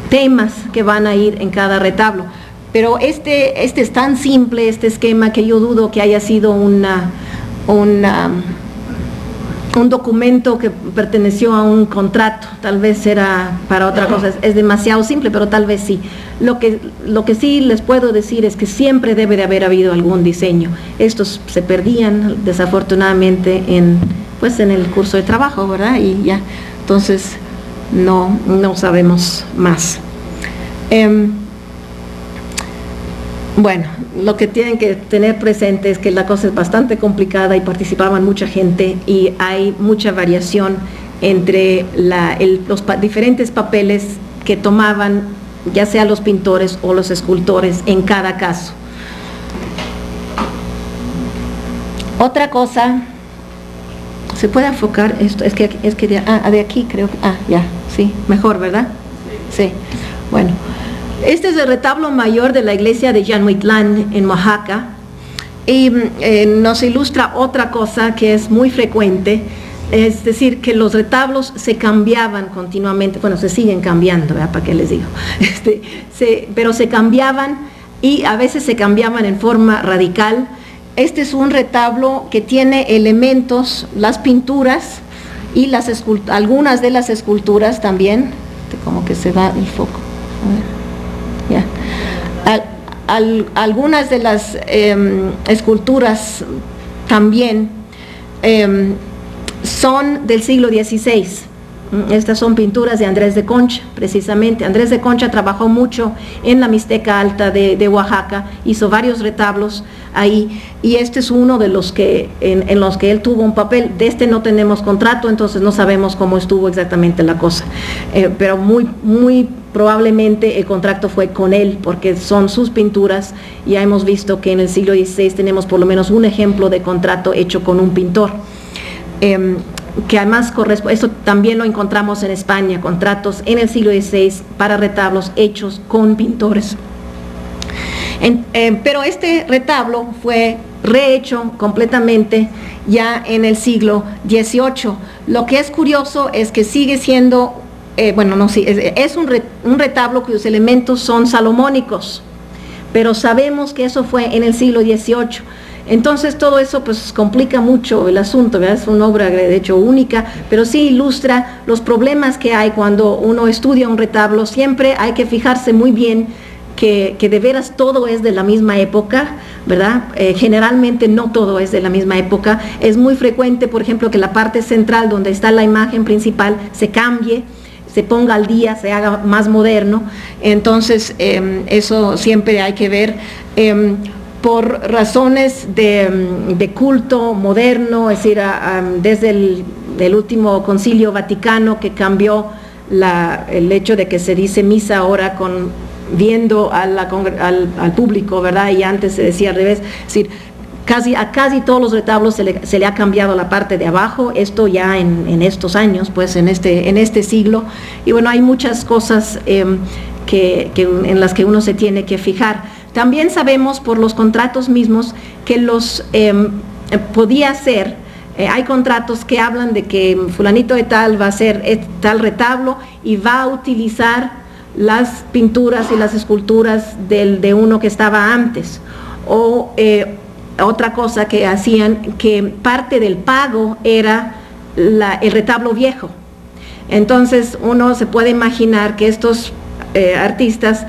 temas que van a ir en cada retablo, pero este es tan simple, este esquema, que yo dudo que haya sido un documento que perteneció a un contrato, tal vez era para otra cosa. Es demasiado simple, pero tal vez sí. Lo que sí les puedo decir es que siempre debe de haber habido algún diseño. Estos se perdían desafortunadamente en el curso de trabajo, ¿verdad? Y ya, entonces no sabemos más. Bueno, lo que tienen que tener presente es que la cosa es bastante complicada y participaban mucha gente y hay mucha variación entre los diferentes papeles que tomaban, ya sea los pintores o los escultores en cada caso. Otra cosa, ¿se puede enfocar esto? Es que de aquí creo que, ya, sí, mejor, ¿verdad? Sí, bueno. Este es el retablo mayor de la iglesia de Yanhuitlán en Oaxaca y nos ilustra otra cosa que es muy frecuente, es decir, que los retablos se cambiaban continuamente, bueno, se siguen cambiando, ¿verdad?, para qué les digo, pero se cambiaban y a veces se cambiaban en forma radical. Este es un retablo que tiene elementos, las pinturas y algunas de las esculturas también, como que se va el foco, a ver. Ya. Algunas de las esculturas también son del siglo XVI. Estas son pinturas de Andrés de Concha, precisamente. Andrés de Concha trabajó mucho en la Mixteca Alta de Oaxaca, hizo varios retablos ahí, y este es uno de los que en los que él tuvo un papel. De este no tenemos contrato, entonces no sabemos cómo estuvo exactamente la cosa, pero muy probablemente el contrato fue con él, porque son sus pinturas. Ya hemos visto que en el siglo XVI tenemos por lo menos un ejemplo de contrato hecho con un pintor. Que además corresponde, eso también lo encontramos en España, contratos en el siglo XVI para retablos hechos con pintores. Pero este retablo fue rehecho completamente ya en el siglo XVIII. Lo que es curioso es que sigue siendo, es un retablo cuyos elementos son salomónicos, pero sabemos que eso fue en el siglo XVIII. Entonces todo eso pues complica mucho el asunto, ¿verdad? Es una obra de hecho única, pero sí ilustra los problemas que hay cuando uno estudia un retablo. Siempre hay que fijarse muy bien que de veras todo es de la misma época, ¿verdad? Generalmente no todo es de la misma época. Es muy frecuente, por ejemplo, que la parte central donde está la imagen principal se cambie, se ponga al día, se haga más moderno. Entonces eso siempre hay que ver. Por razones de culto moderno, es decir, desde el último concilio vaticano, que cambió el hecho de que se dice misa ahora viendo al público, ¿verdad? Y antes se decía al revés. Es decir, a casi todos los retablos se le ha cambiado la parte de abajo, esto ya en estos años, pues en este siglo. Y bueno, hay muchas cosas en las que uno se tiene que fijar. También sabemos por los contratos mismos que podía ser, hay contratos que hablan de que fulanito de tal va a hacer tal retablo y va a utilizar las pinturas y las esculturas de uno que estaba antes. O otra cosa que hacían, que parte del pago era el retablo viejo. Entonces uno se puede imaginar que estos artistas,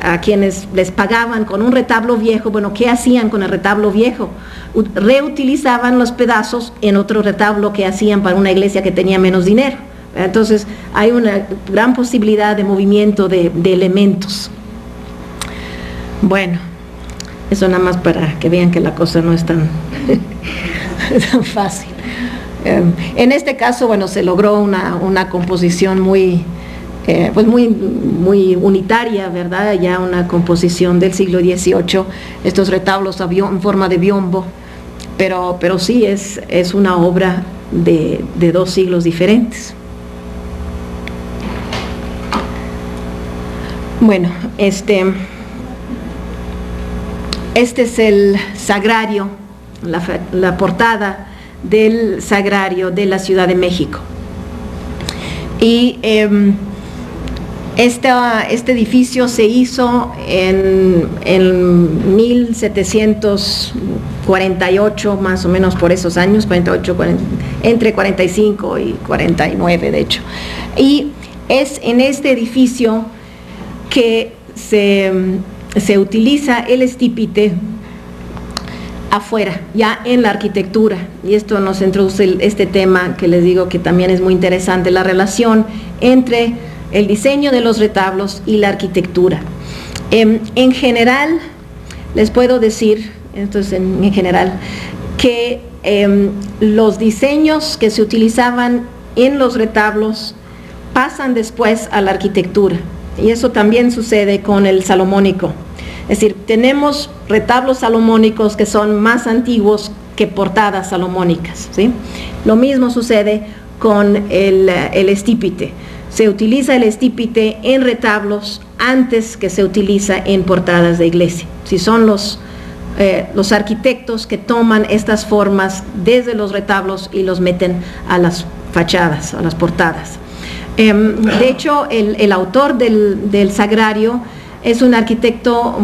a quienes les pagaban con un retablo viejo, bueno, ¿qué hacían con el retablo viejo? Reutilizaban los pedazos en otro retablo que hacían para una iglesia que tenía menos dinero. Entonces hay una gran posibilidad de movimiento de elementos. Bueno, eso nada más para que vean que la cosa no es tan fácil. En este caso, bueno, se logró una composición muy unitaria, ¿verdad? Ya una composición del siglo XVIII, estos retablos en forma de biombo, pero sí es una obra de 2 siglos diferentes. Bueno, este es el sagrario, la portada del sagrario de la Ciudad de México. Y este edificio se hizo en 1748, más o menos por esos años, entre 45 y 49 de hecho. Y es en este edificio que se utiliza el estípite afuera, ya en la arquitectura, y esto nos introduce este tema que les digo que también es muy interesante, la relación entre el diseño de los retablos y la arquitectura. En general, les puedo decir, entonces en general, que los diseños que se utilizaban en los retablos pasan después a la arquitectura, y eso también sucede con el salomónico. Es decir, tenemos retablos salomónicos que son más antiguos que portadas salomónicas, ¿sí? Lo mismo sucede con el estípite. Se utiliza el estípite en retablos antes que se utiliza en portadas de iglesia. Si son los arquitectos que toman estas formas desde los retablos y los meten a las fachadas, a las portadas. De hecho, el autor del sagrario es un arquitecto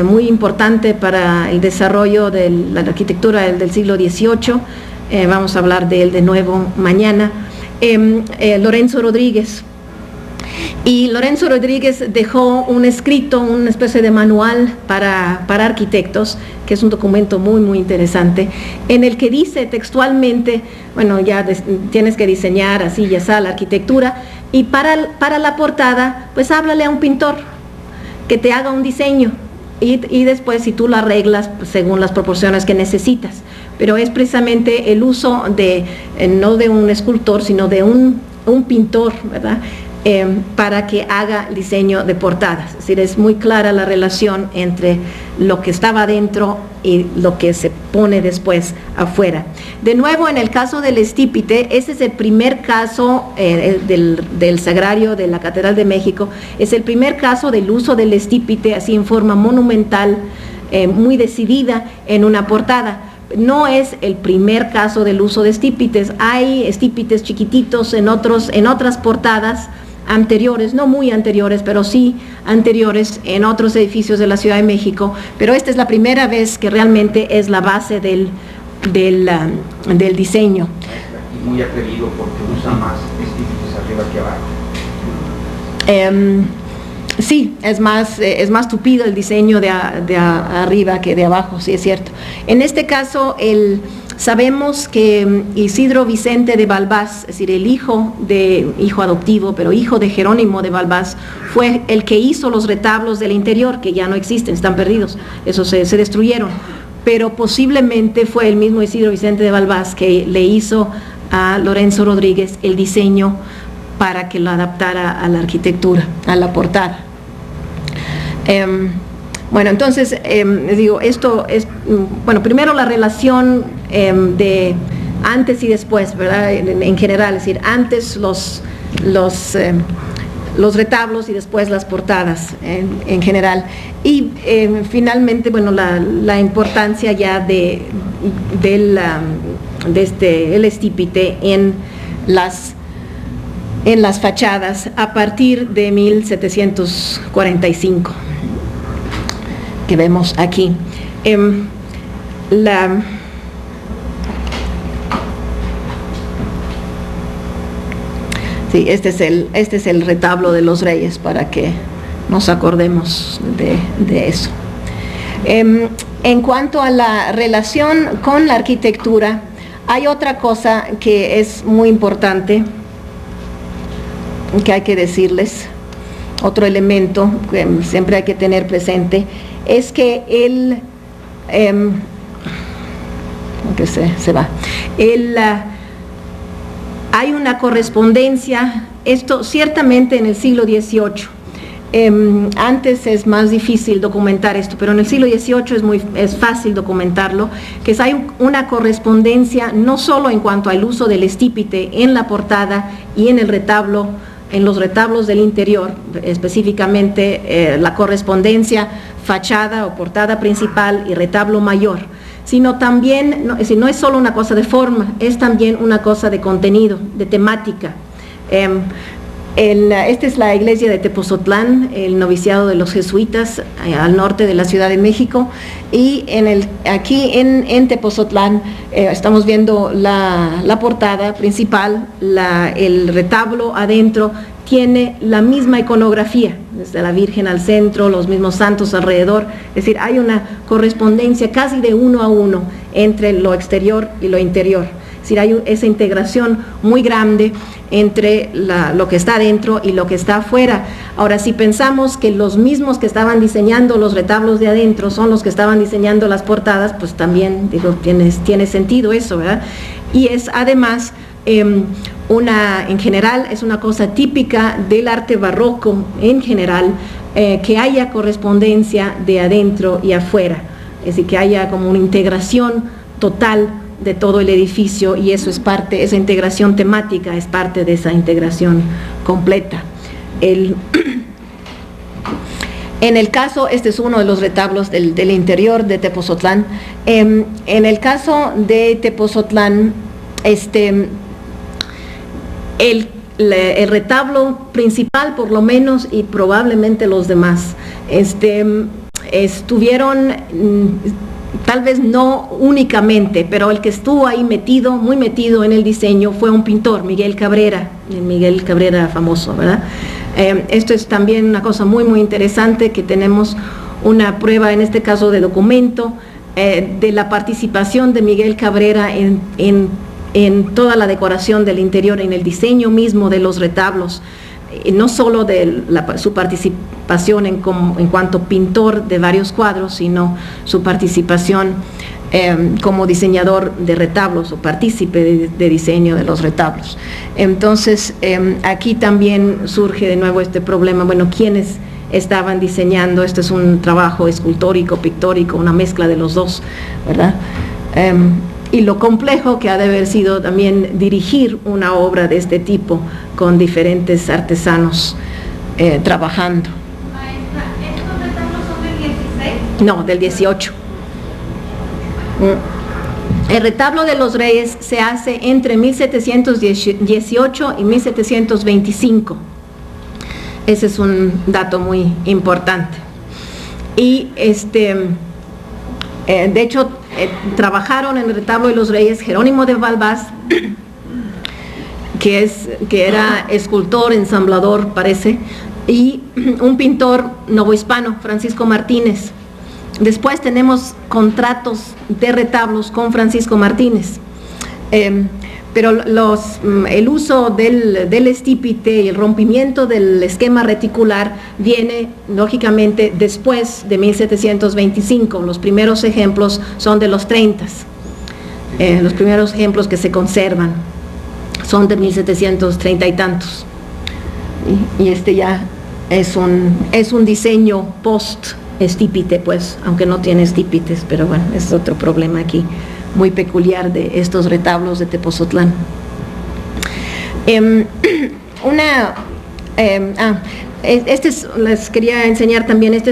muy importante para el desarrollo de la arquitectura del siglo XVIII. Vamos a hablar de él de nuevo mañana. Lorenzo Rodríguez. Y Lorenzo Rodríguez dejó un escrito, una especie de manual para arquitectos, que es un documento muy, muy interesante, en el que dice textualmente, bueno, ya tienes que diseñar así, ya está, la arquitectura, y para la portada, pues háblale a un pintor que te haga un diseño, y después si tú lo arreglas pues, según las proporciones que necesitas. Pero es precisamente el uso de, no de un escultor, sino de un pintor, ¿verdad?, para que haga el diseño de portadas. Es decir, es muy clara la relación entre lo que estaba adentro y lo que se pone después afuera. De nuevo, en el caso del estípite, ese es el primer caso del sagrario de la Catedral de México, es el primer caso del uso del estípite así en forma monumental, muy decidida en una portada. No es el primer caso del uso de estípites, hay estípites chiquititos en otras portadas anteriores, no muy anteriores, pero sí anteriores en otros edificios de la Ciudad de México, pero esta es la primera vez que realmente es la base del diseño. Y muy atrevido porque usa más estípites arriba que abajo. Sí, es más tupido el diseño de arriba que de abajo, sí es cierto. En este caso, sabemos que Isidro Vicente de Balbás, es decir, el hijo adoptivo, pero hijo de Jerónimo de Balbás, fue el que hizo los retablos del interior, que ya no existen, están perdidos, esos se destruyeron. Pero posiblemente fue el mismo Isidro Vicente de Balbás que le hizo a Lorenzo Rodríguez el diseño para que lo adaptara a la arquitectura, a la portada. Bueno, entonces, les digo, esto es, bueno, primero la relación de antes y después, ¿verdad? En general, es decir, antes los retablos y después las portadas en general. Y finalmente, bueno, la importancia ya del estípite en las fachadas a partir de 1745, que vemos aquí. Sí, este es el retablo de los reyes, para que nos acordemos de eso. En cuanto a la relación con la arquitectura, hay otra cosa que es muy importante, que hay que decirles, otro elemento que siempre hay que tener presente, es que hay una correspondencia, esto ciertamente en el siglo XVIII, antes es más difícil documentar esto, pero en el siglo XVIII es fácil documentarlo, que hay una correspondencia no solo en cuanto al uso del estípite en la portada y en el retablo, en los retablos del interior, específicamente la correspondencia fachada o portada principal y retablo mayor, sino también, no es solo una cosa de forma, es también una cosa de contenido, de temática. Esta es la iglesia de Tepozotlán, el noviciado de los jesuitas al norte de la Ciudad de México, y aquí en Tepozotlán estamos viendo la portada principal, el retablo adentro tiene la misma iconografía, desde la Virgen al centro, los mismos santos alrededor, es decir, hay una correspondencia casi de 1 a 1 entre lo exterior y lo interior. Es decir, hay esa integración muy grande entre lo que está adentro y lo que está afuera. Ahora, si pensamos que los mismos que estaban diseñando los retablos de adentro son los que estaban diseñando las portadas, pues también, digo, tiene sentido eso, ¿verdad? Y es además, en general, es una cosa típica del arte barroco en general, que haya correspondencia de adentro y afuera, es decir, que haya como una integración total de todo el edificio, y eso es parte, esa integración temática es parte de esa integración completa. En el caso, este es uno de los retablos del interior de Tepozotlán. En el caso de Tepozotlán, el retablo principal, por lo menos, y probablemente los demás, estuvieron, tal vez no únicamente, pero el que estuvo ahí muy metido en el diseño fue un pintor, Miguel Cabrera famoso, ¿verdad? Esto es también una cosa muy, muy interesante, que tenemos una prueba, en este caso de documento, de la participación de Miguel Cabrera en toda la decoración del interior, en el diseño mismo de los retablos, no solo de su participación en cuanto pintor de varios cuadros, sino su participación como diseñador de retablos o partícipe de diseño de los retablos. Entonces, aquí también surge de nuevo este problema, bueno, ¿quiénes estaban diseñando? Este es un trabajo escultórico, pictórico, una mezcla de los dos, ¿verdad? Y lo complejo que ha de haber sido también dirigir una obra de este tipo con diferentes artesanos trabajando. Maestra, ¿estos retablos son del 16? No, del 18. El retablo de los Reyes se hace entre 1718 y 1725. Ese es un dato muy importante. Y de hecho, trabajaron en el retablo de los Reyes Jerónimo de Balbás, que era escultor, ensamblador, parece, y un pintor novohispano, Francisco Martínez. Después tenemos contratos de retablos con Francisco Martínez. Pero el uso del estípite y el rompimiento del esquema reticular viene lógicamente después de 1725. Los primeros ejemplos son de los 30. Los primeros ejemplos que se conservan son de 1730 y tantos. Y este ya es un diseño post-estípite, pues, aunque no tiene estípites, pero bueno, es otro problema aquí muy peculiar de estos retablos de Tepozotlán. Les quería enseñar también, este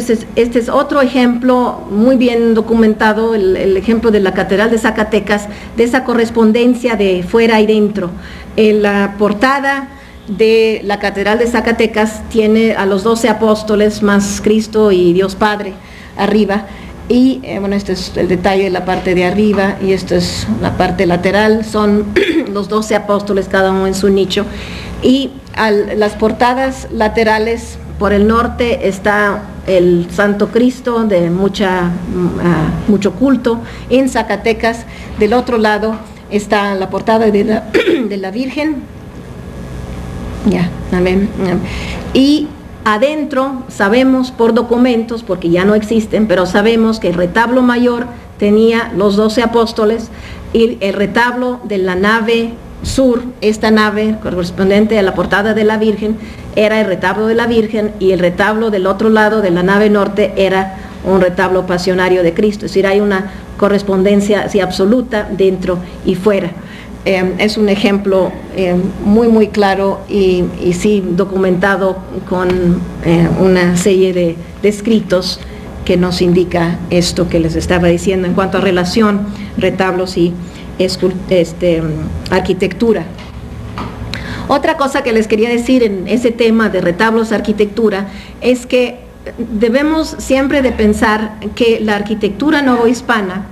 es otro ejemplo muy bien documentado, el ejemplo de la Catedral de Zacatecas, de esa correspondencia de fuera y dentro. La portada de la Catedral de Zacatecas tiene a los 12 apóstoles más Cristo y Dios Padre arriba. Y bueno, este es el detalle de la parte de arriba y esto es la parte lateral, son los 12 apóstoles, cada uno en su nicho. Y las portadas laterales, por el norte está el Santo Cristo de mucho culto en Zacatecas. Del otro lado está la portada de la Virgen. Ya, amén. Y adentro sabemos por documentos, porque ya no existen, pero sabemos que el retablo mayor tenía los 12 apóstoles y el retablo de la nave sur, esta nave correspondiente a la portada de la Virgen, era el retablo de la Virgen, y el retablo del otro lado de la nave norte era un retablo pasionario de Cristo. Es decir, hay una correspondencia así absoluta dentro y fuera. Es un ejemplo muy muy claro y sí documentado con una serie de escritos que nos indica esto que les estaba diciendo en cuanto a relación retablos y arquitectura. Otra cosa que les quería decir en ese tema de retablos, arquitectura, es que debemos siempre de pensar que la arquitectura novohispana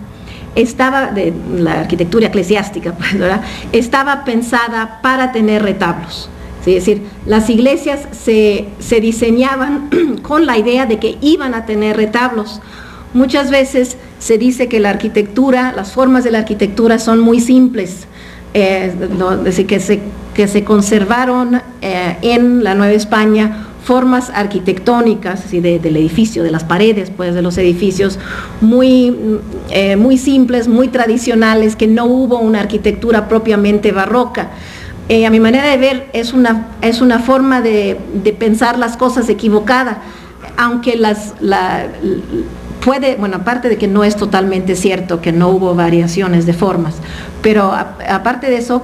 la arquitectura eclesiástica, pues, ¿verdad?, estaba pensada para tener retablos. ¿Sí? Es decir, las iglesias se diseñaban con la idea de que iban a tener retablos. Muchas veces se dice que la arquitectura, las formas de la arquitectura son muy simples, es decir, que se conservaron en la Nueva España formas arquitectónicas, así del edificio, de las paredes, pues, de los edificios, muy simples, muy tradicionales, que no hubo una arquitectura propiamente barroca. A mi manera de ver, es una forma de pensar las cosas equivocada, aunque aparte de que no es totalmente cierto que no hubo variaciones de formas, pero aparte de eso,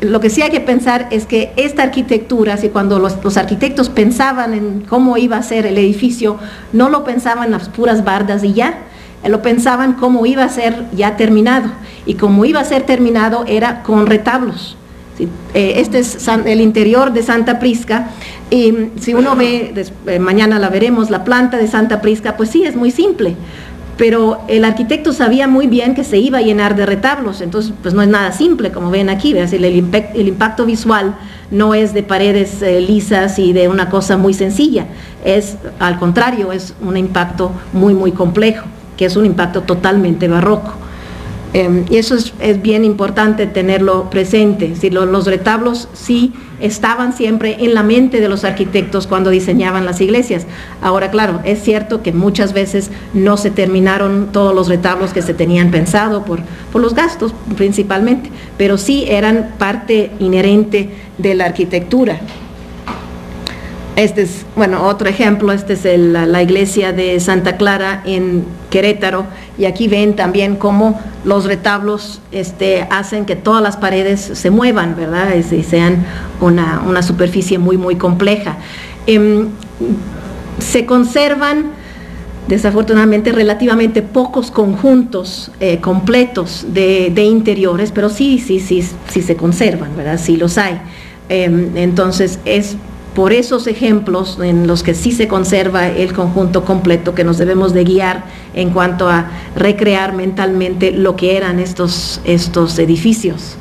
lo que sí hay que pensar es que esta arquitectura, si cuando los arquitectos pensaban en cómo iba a ser el edificio, no lo pensaban en las puras bardas y ya, lo pensaban cómo iba a ser ya terminado, y como iba a ser terminado era con retablos. ¿Sí? Este es el interior de Santa Prisca, y si uno ve, mañana la veremos, la planta de Santa Prisca, pues sí, es muy simple, pero el arquitecto sabía muy bien que se iba a llenar de retablos, entonces pues no es nada simple, como ven aquí, ¿ves? El impacto visual no es de paredes lisas y de una cosa muy sencilla, es al contrario, es un impacto muy muy complejo, que es un impacto totalmente barroco. Y eso es bien importante tenerlo presente. Si los retablos sí estaban siempre en la mente de los arquitectos cuando diseñaban las iglesias. Ahora, claro, es cierto que muchas veces no se terminaron todos los retablos que se tenían pensado por los gastos principalmente, pero sí eran parte inherente de la arquitectura. Este es, bueno, otro ejemplo, este es la iglesia de Santa Clara en Querétaro, y aquí ven también cómo los retablos hacen que todas las paredes se muevan, ¿verdad? Y sean una superficie muy, muy compleja. Se conservan, desafortunadamente, relativamente pocos conjuntos completos de interiores, pero sí se conservan, ¿verdad? Sí los hay. Entonces, es por esos ejemplos en los que sí se conserva el conjunto completo que nos debemos de guiar en cuanto a recrear mentalmente lo que eran estos edificios.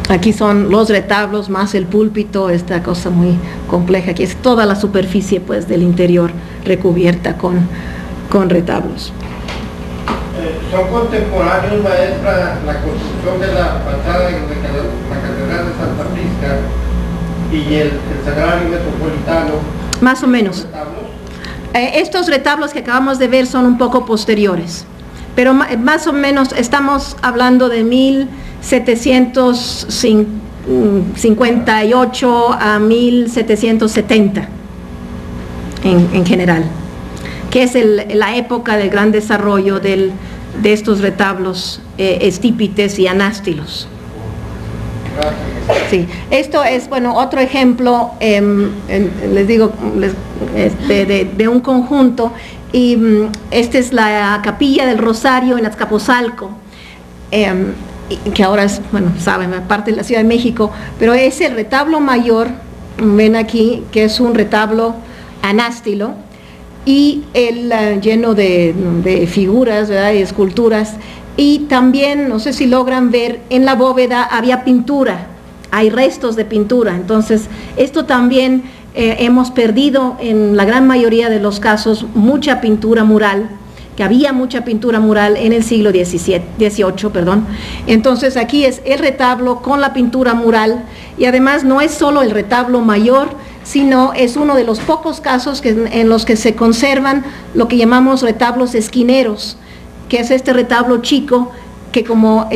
Aquí son los retablos más el púlpito, esta cosa muy compleja, que es toda la superficie pues del interior recubierta con retablos. Son contemporáneos, maestra, la construcción de la fachada de la Catedral de Santa Prisca y el Sagrario Metropolitano. Más o menos. Estos retablos que acabamos de ver son un poco posteriores, pero más o menos estamos hablando de 1758 a 1770 en general, que es la época del gran desarrollo de estos retablos estípites y anástilos. Sí, esto es, bueno, otro ejemplo, les digo, de un conjunto, y esta es la Capilla del Rosario en Azcapotzalco, que ahora es, bueno, saben, parte de la Ciudad de México, pero es el retablo mayor, ven aquí, que es un retablo anástilo, y lleno de figuras, ¿verdad?, y esculturas, y también, no sé si logran ver, en la bóveda había pintura, hay restos de pintura, entonces esto también hemos perdido en la gran mayoría de los casos mucha pintura mural, que había mucha pintura mural en el siglo XVIII, perdón. Entonces aquí es el retablo con la pintura mural, y además no es solo el retablo mayor, sino es uno de los pocos casos en los que se conservan lo que llamamos retablos esquineros, que es este retablo chico que como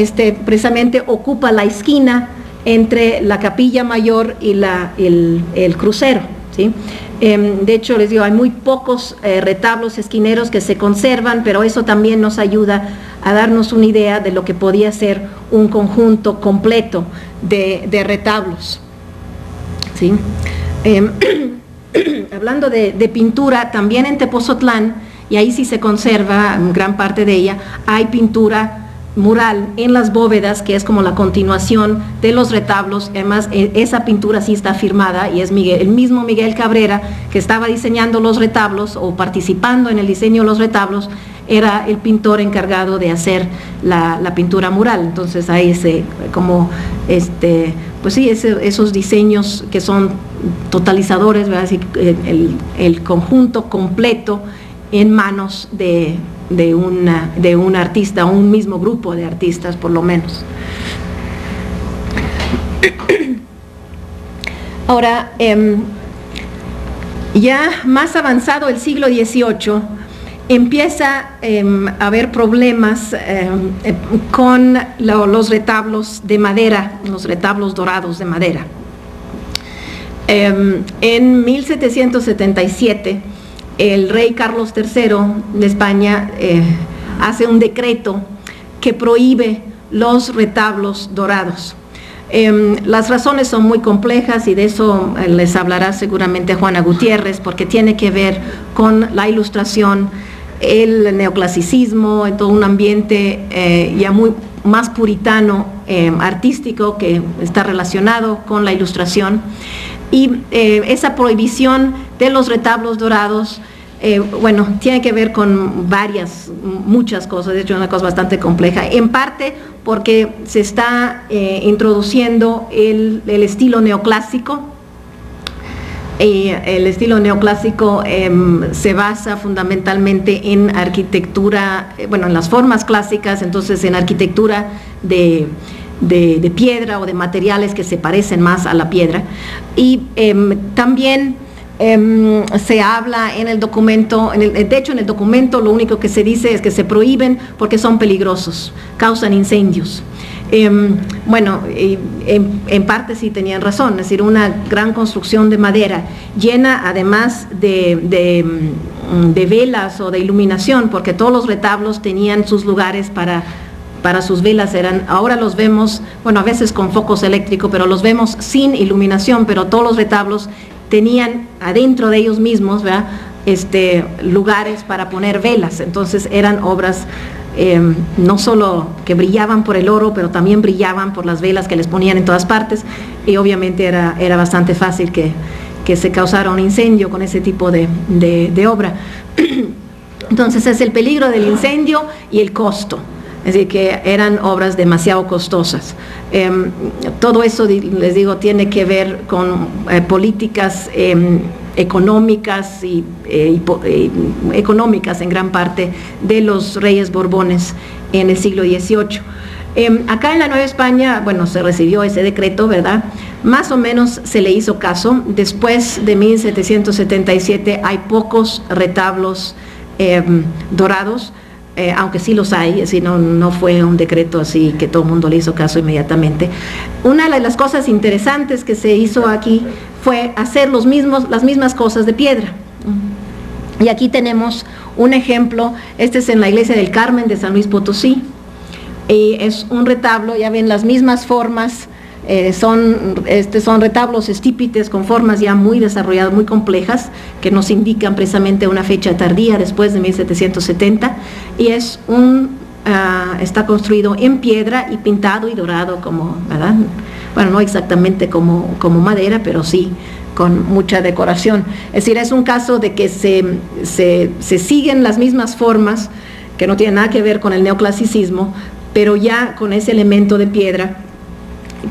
precisamente ocupa la esquina entre la capilla mayor y el crucero, ¿sí? De hecho, les digo, hay muy pocos retablos esquineros que se conservan, pero eso también nos ayuda a darnos una idea de lo que podía ser un conjunto completo de retablos, ¿sí? Hablando de pintura, también en Tepozotlán, y ahí sí se conserva gran parte de ella, hay pintura mural en las bóvedas, que es como la continuación de los retablos. Además, esa pintura sí está firmada, y es el mismo Miguel Cabrera, que estaba diseñando los retablos o participando en el diseño de los retablos, era el pintor encargado de hacer la pintura mural. Entonces hay pues sí, esos diseños que son totalizadores, ¿verdad? Así, el conjunto completo en manos de un artista, o un mismo grupo de artistas por lo menos. Ahora, ya más avanzado el siglo XVIII, empieza a haber problemas con los retablos de madera, los retablos dorados de madera. En 1777, el rey Carlos III de España hace un decreto que prohíbe los retablos dorados. Las razones son muy complejas, y de eso les hablará seguramente Juana Gutiérrez, porque tiene que ver con la Ilustración, el neoclasicismo, en todo un ambiente ya muy más puritano, artístico, que está relacionado con la Ilustración. Y esa prohibición de los retablos dorados bueno, tiene que ver con muchas cosas, de hecho es una cosa bastante compleja, en parte porque se está introduciendo el estilo neoclásico. El estilo neoclásico se basa fundamentalmente en arquitectura, bueno, en las formas clásicas, entonces en arquitectura de piedra o de materiales que se parecen más a la piedra, y también se habla en el documento, de hecho en el documento lo único que se dice es que se prohíben porque son peligrosos, causan incendios. Bueno, en parte sí tenían razón, es decir, una gran construcción de madera llena además de velas o de iluminación, porque todos los retablos tenían sus lugares para sus velas, ahora los vemos, bueno, a veces con focos eléctricos, pero los vemos sin iluminación, pero todos los retablos tenían adentro de ellos mismos, ¿verdad?, lugares para poner velas. Entonces eran obras no solo que brillaban por el oro, pero también brillaban por las velas que les ponían en todas partes, y obviamente era bastante fácil que se causara un incendio con ese tipo de obra. Entonces es el peligro del incendio y el costo. Es decir, que eran obras demasiado costosas. Todo eso, les digo, tiene que ver con políticas económicas y económicas en gran parte de los reyes Borbones en el siglo XVIII. Acá en la Nueva España, bueno, se recibió ese decreto, ¿verdad? Más o menos se le hizo caso. Después de 1777 hay pocos retablos dorados, aunque sí los hay, es decir, no fue un decreto así que todo el mundo le hizo caso inmediatamente. Una de las cosas interesantes que se hizo aquí fue hacer las mismas cosas de piedra. Y aquí tenemos un ejemplo, este es en la iglesia del Carmen de San Luis Potosí, es un retablo, ya ven las mismas formas, son retablos estípites con formas ya muy desarrolladas, muy complejas, que nos indican precisamente una fecha tardía después de 1770, y está construido en piedra y pintado y dorado como, ¿verdad? Bueno, no exactamente como madera, pero sí con mucha decoración. Es decir, es un caso de que se siguen las mismas formas, que no tienen nada que ver con el neoclasicismo, pero ya con ese elemento de piedra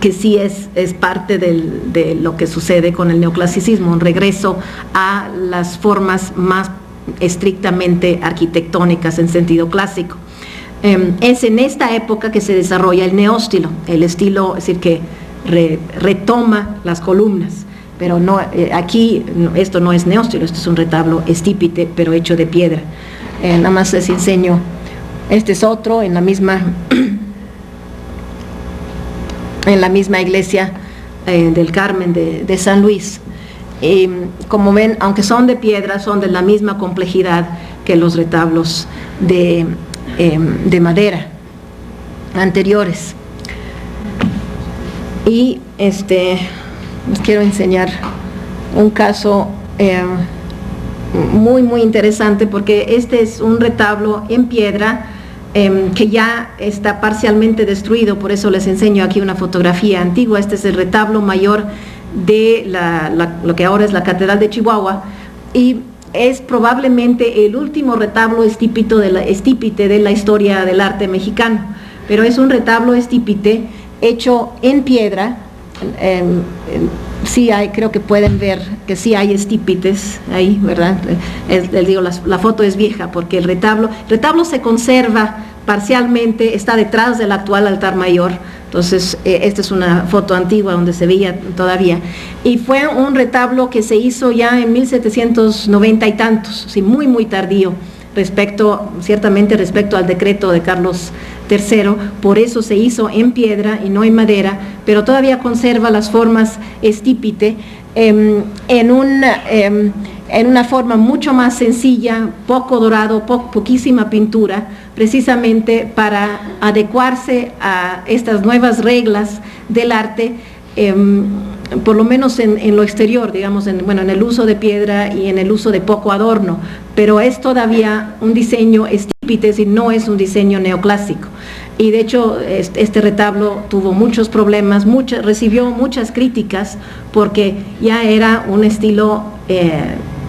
que sí es parte de lo que sucede con el neoclasicismo, un regreso a las formas más estrictamente arquitectónicas en sentido clásico. Es en esta época que se desarrolla el neóstilo, el estilo, es decir, que retoma las columnas, pero no, aquí esto no es neóstilo, esto es un retablo estípite, pero hecho de piedra. Nada más les enseño, este es otro en la misma iglesia del Carmen de San Luis. Como ven, aunque son de piedra, son de la misma complejidad que los retablos de madera anteriores. Y les quiero enseñar un caso muy muy interesante, porque este es un retablo en piedra que ya está parcialmente destruido, por eso les enseño aquí una fotografía antigua. Este es el retablo mayor de lo que ahora es la Catedral de Chihuahua, y es probablemente el último retablo estípite de la historia del arte mexicano, pero es un retablo estípite hecho en piedra. Sí hay, creo que pueden ver que sí hay estípites ahí, ¿verdad? Les digo, la foto es vieja porque el retablo se conserva parcialmente, está detrás del actual altar mayor. Entonces, esta es una foto antigua donde se veía todavía. Y fue un retablo que se hizo ya en 1790 y tantos, sí, muy, muy tardío, ciertamente respecto al decreto de Carlos III, por eso se hizo en piedra y no en madera, pero todavía conserva las formas estípite en una forma mucho más sencilla, poco dorado, poquísima pintura, precisamente para adecuarse a estas nuevas reglas del arte, por lo menos en lo exterior, digamos, en el uso de piedra y en el uso de poco adorno, pero es todavía un diseño estípite y no es un diseño neoclásico. Y de hecho este retablo tuvo muchos problemas, recibió muchas críticas, porque ya era un estilo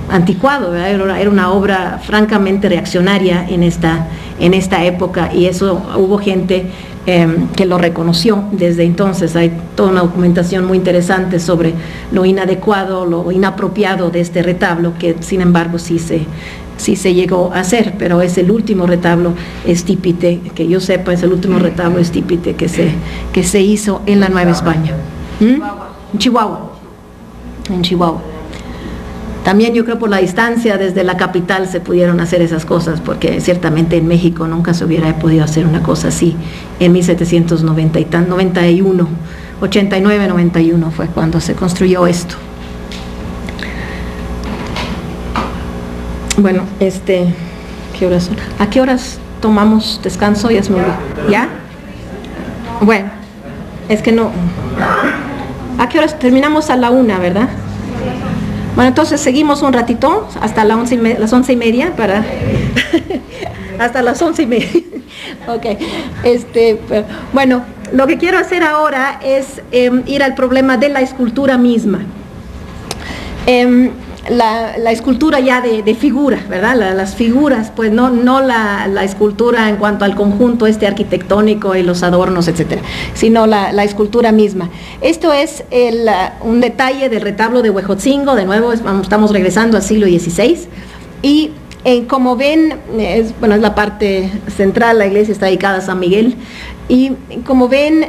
anticuado, ¿verdad? Era una obra francamente reaccionaria en esta época, y eso hubo gente que lo reconoció desde entonces. Hay toda una documentación muy interesante sobre lo inadecuado, lo inapropiado de este retablo, que sin embargo sí se llegó a hacer, pero es el último retablo estípite, que yo sepa, es el último retablo estípite que se hizo en la Nueva España. En Chihuahua. También yo creo por la distancia desde la capital se pudieron hacer esas cosas, porque ciertamente en México nunca se hubiera podido hacer una cosa así en 1791, 89-91 fue cuando se construyó esto. Bueno, ¿qué horas son? ¿A qué horas tomamos descanso? Ya es muy bien. ¿Ya? Bueno, es que no. ¿A qué horas? Terminamos a la 1, ¿verdad? Bueno, entonces seguimos un ratito hasta las 11:30 para hasta las 11:30. Ok. Bueno, lo que quiero hacer ahora es ir al problema de la escultura misma. La escultura ya de figura, ¿verdad? Las figuras, pues no la escultura en cuanto al conjunto arquitectónico y los adornos, etcétera, sino la escultura misma. Esto es un detalle del retablo de Huejotzingo. De nuevo estamos regresando al siglo XVI, y como ven, es la parte central. La iglesia está dedicada a San Miguel, y como ven,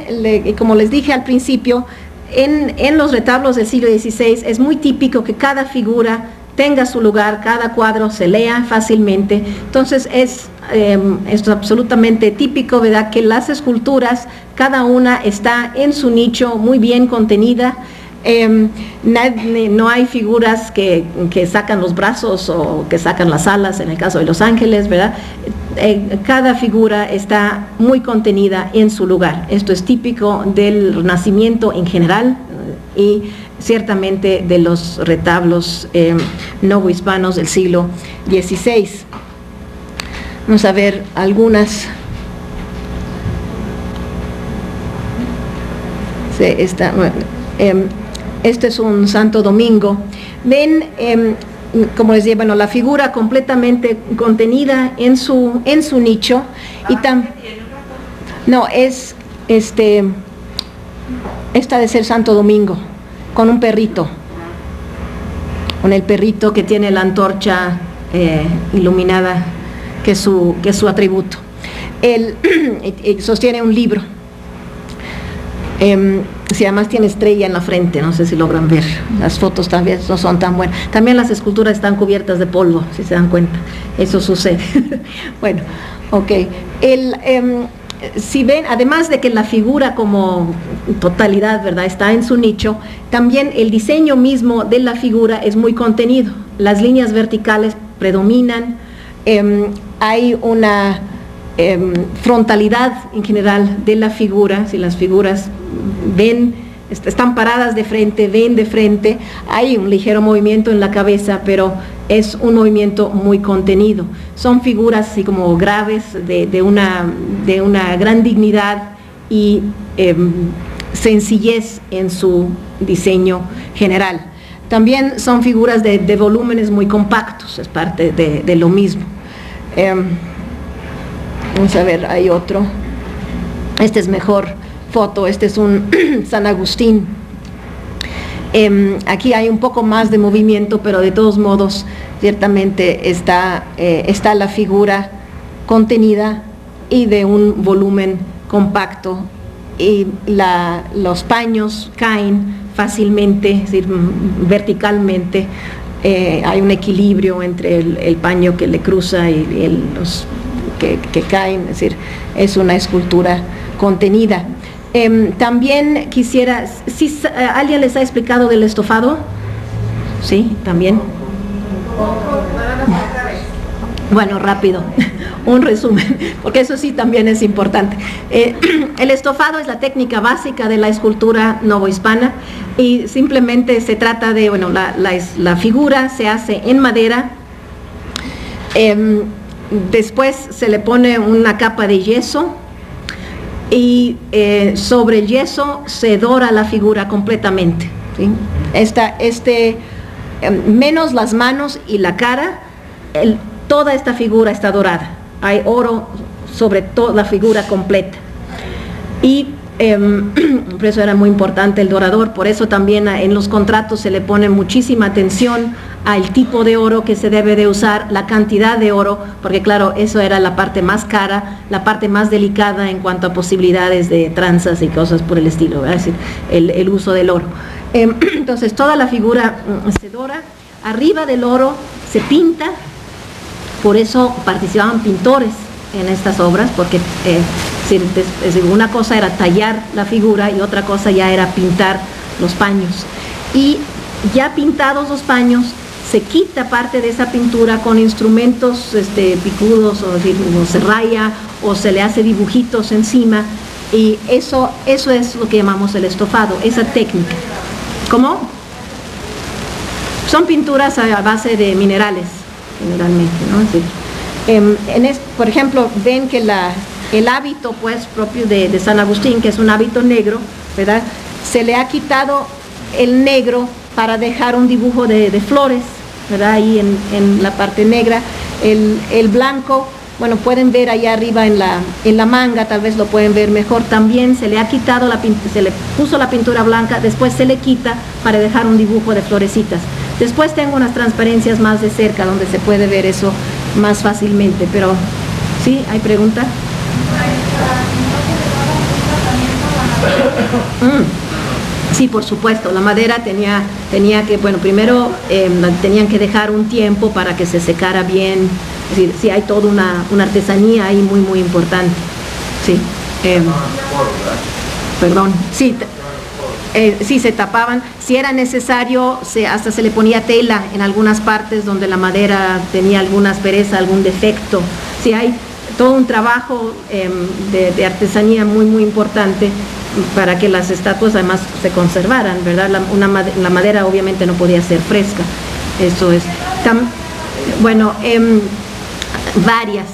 como les dije al principio, en los retablos del siglo XVI es muy típico que cada figura tenga su lugar, cada cuadro se lea fácilmente. Entonces es absolutamente típico, ¿verdad?, que las esculturas, cada una está en su nicho muy bien contenida. No hay figuras que sacan los brazos o que sacan las alas, en el caso de los ángeles, ¿verdad? Cada figura está muy contenida en su lugar. Esto es típico del Renacimiento en general, y ciertamente de los retablos novohispanos del siglo XVI. Vamos a ver algunas. Este es un Santo Domingo. Ven, como les digo, la figura completamente contenida en su nicho. Y no, es esta de ser Santo Domingo, con un perrito, con el perrito que tiene la antorcha iluminada, que es su atributo. Él sostiene un libro. Si además tiene estrella en la frente, no sé si logran ver, las fotos también no son tan buenas. También las esculturas están cubiertas de polvo, si se dan cuenta, eso sucede. Bueno, ok. Si ven, además de que la figura como totalidad, ¿verdad?, está en su nicho, también el diseño mismo de la figura es muy contenido. Las líneas verticales predominan, hay una frontalidad en general de la figura. Si las figuras están paradas de frente, ven de frente, hay un ligero movimiento en la cabeza, pero es un movimiento muy contenido. Son figuras así como graves, de una gran dignidad y sencillez en su diseño general. También son figuras de volúmenes muy compactos, es parte de lo mismo. Vamos a ver, hay otro. Este es mejor foto, este es un San Agustín. Aquí hay un poco más de movimiento, pero de todos modos ciertamente está la figura contenida y de un volumen compacto, y los paños caen fácilmente, es decir, verticalmente. Hay un equilibrio entre el paño que le cruza y los que caen, es decir, es una escultura contenida. También quisiera, si alguien les ha explicado del estofado, sí, también. Bueno, rápido, un resumen, porque eso sí también es importante. El estofado es la técnica básica de la escultura novohispana, y simplemente se trata de, la figura se hace en madera. Después se le pone una capa de yeso, y sobre el yeso se dora la figura completamente, ¿sí? menos las manos y la cara, toda esta figura está dorada. Hay oro sobre toda la figura completa. Y por eso era muy importante el dorador, por eso también en los contratos se le pone muchísima atención al tipo de oro que se debe de usar, la cantidad de oro, porque claro, eso era la parte más cara, la parte más delicada en cuanto a posibilidades de tranzas y cosas por el estilo, ¿verdad? Es decir, el uso del oro. Entonces toda la figura se dora, arriba del oro se pinta, por eso participaban pintores en estas obras, porque una cosa era tallar la figura y otra cosa ya era pintar los paños. Y ya pintados los paños, se quita parte de esa pintura con instrumentos picudos, o se raya o se le hace dibujitos encima, y eso es lo que llamamos el estofado, esa técnica. ¿Cómo? Son pinturas a base de minerales, generalmente, ¿no? Sí. Por ejemplo, ven que el hábito pues propio de San Agustín, que es un hábito negro, ¿verdad? Se le ha quitado el negro para dejar un dibujo de flores, ¿verdad? Ahí en la parte negra. El blanco, bueno, pueden ver allá arriba en la manga, tal vez lo pueden ver mejor. También se le ha quitado se le puso la pintura blanca, después se le quita para dejar un dibujo de florecitas. Después tengo unas transparencias más de cerca donde se puede ver eso más fácilmente, pero ¿sí? ¿Hay pregunta? Sí, por supuesto, la madera tenía que, bueno, primero tenían que dejar un tiempo para que se secara bien, es decir, sí hay toda una artesanía ahí muy muy importante, sí. Perdón, sí. Sí, se tapaban, si era necesario, hasta se le ponía tela en algunas partes donde la madera tenía alguna aspereza, algún defecto. Sí, hay todo un trabajo de artesanía muy muy importante para que las estatuas además se conservaran, ¿verdad? La madera obviamente no podía ser fresca, eso es. Bueno, varias.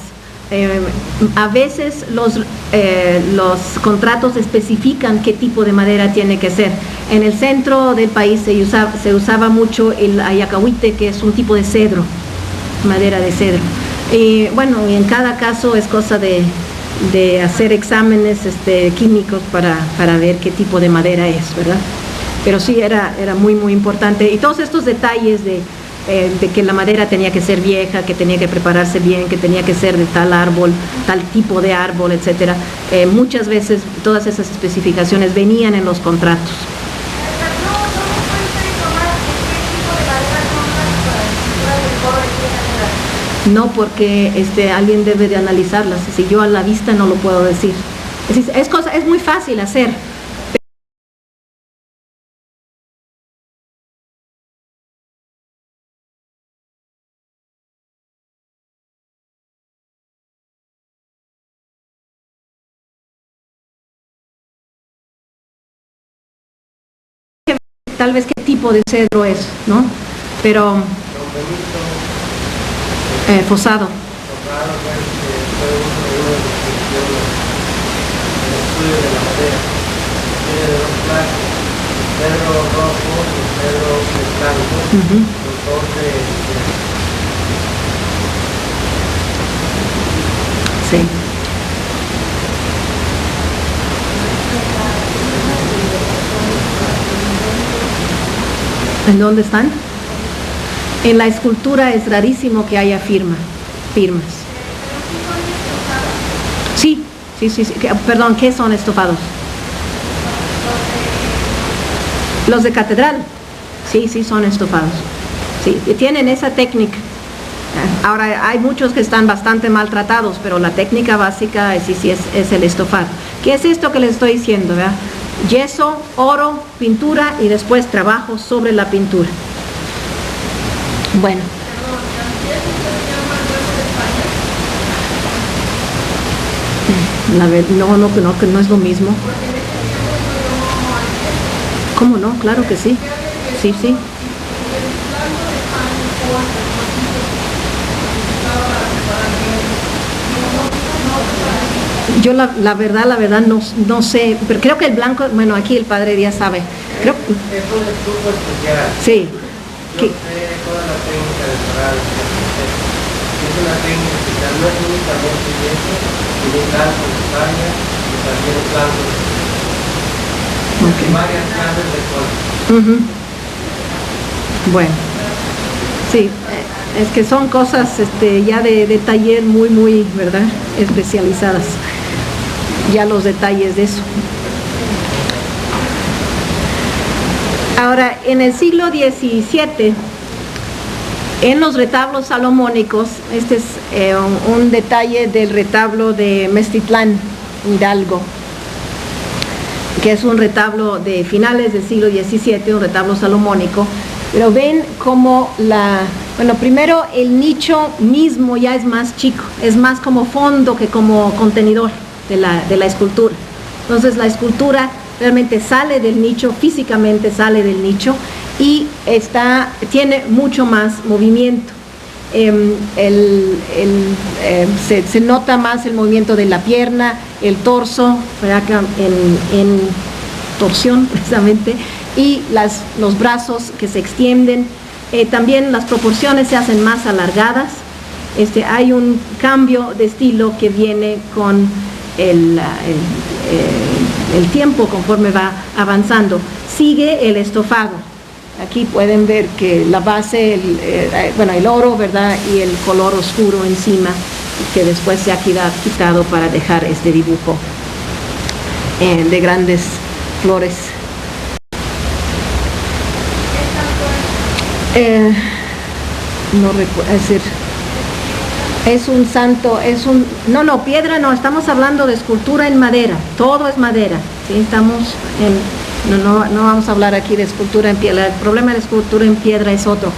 A veces los contratos especifican qué tipo de madera tiene que ser. En el centro del país se usaba mucho el ayacahuite, que es un tipo de cedro, madera de cedro. Y bueno, y en cada caso es cosa de hacer exámenes químicos para ver qué tipo de madera es, ¿verdad? Pero sí era muy muy importante. Y todos estos detalles de que la madera tenía que ser vieja, que tenía que prepararse bien, que tenía que ser de tal árbol, tal tipo de árbol, etcétera. Muchas veces todas esas especificaciones venían en los contratos. No, porque alguien debe de analizarlas. Si yo a la vista no lo puedo decir. Es muy fácil hacer. Tal vez qué tipo de cedro es, ¿no? Pero fosado. Sí. ¿En dónde están? En la escultura es rarísimo que haya firmas. Sí. Perdón, ¿qué son estofados? Los de catedral. Sí, son estofados. Sí, tienen esa técnica. Ahora, hay muchos que están bastante maltratados, pero la técnica básica sí es el estofado. ¿Qué es esto que les estoy diciendo, verdad? Yeso, oro, pintura y después trabajo sobre la pintura. Bueno. Que no es lo mismo. ¿Cómo no? Claro que sí. Sí. Yo la verdad no sé, pero creo que el blanco, bueno, aquí el padre Díaz sabe. Creo, es un estuco especial. sí. ¿Qué? sé toda la técnica de cerrar. Es una técnica especial, no es únicamente eso, sino un gancho de España y también un gancho de varias clases de cosas. Bueno, sí, es que son cosas ya de taller muy, ¿verdad?, especializadas, ya los detalles de eso. Ahora, en el siglo XVII, en los retablos salomónicos, este es un detalle del retablo de Mestitlán, Hidalgo, que es un retablo de finales del siglo XVII, un retablo salomónico, pero ven como primero el nicho mismo ya es más chico, es más como fondo que como contenedor de la escultura. Entonces la escultura realmente sale del nicho, físicamente sale del nicho y tiene mucho más movimiento. Se nota más el movimiento de la pierna, el torso, en torsión precisamente, y los brazos que se extienden. También las proporciones se hacen más alargadas. Hay un cambio de estilo que viene con el tiempo conforme va avanzando. Sigue el estofado. Aquí pueden ver que la base, el oro, ¿verdad?, y el color oscuro encima, que después se ha quitado para dejar este dibujo de grandes flores. No recuerdo, es decir, es un santo, no, piedra no, estamos hablando de escultura en madera, todo es madera, ¿sí? No vamos a hablar aquí de escultura en piedra, el problema de la escultura en piedra es otro.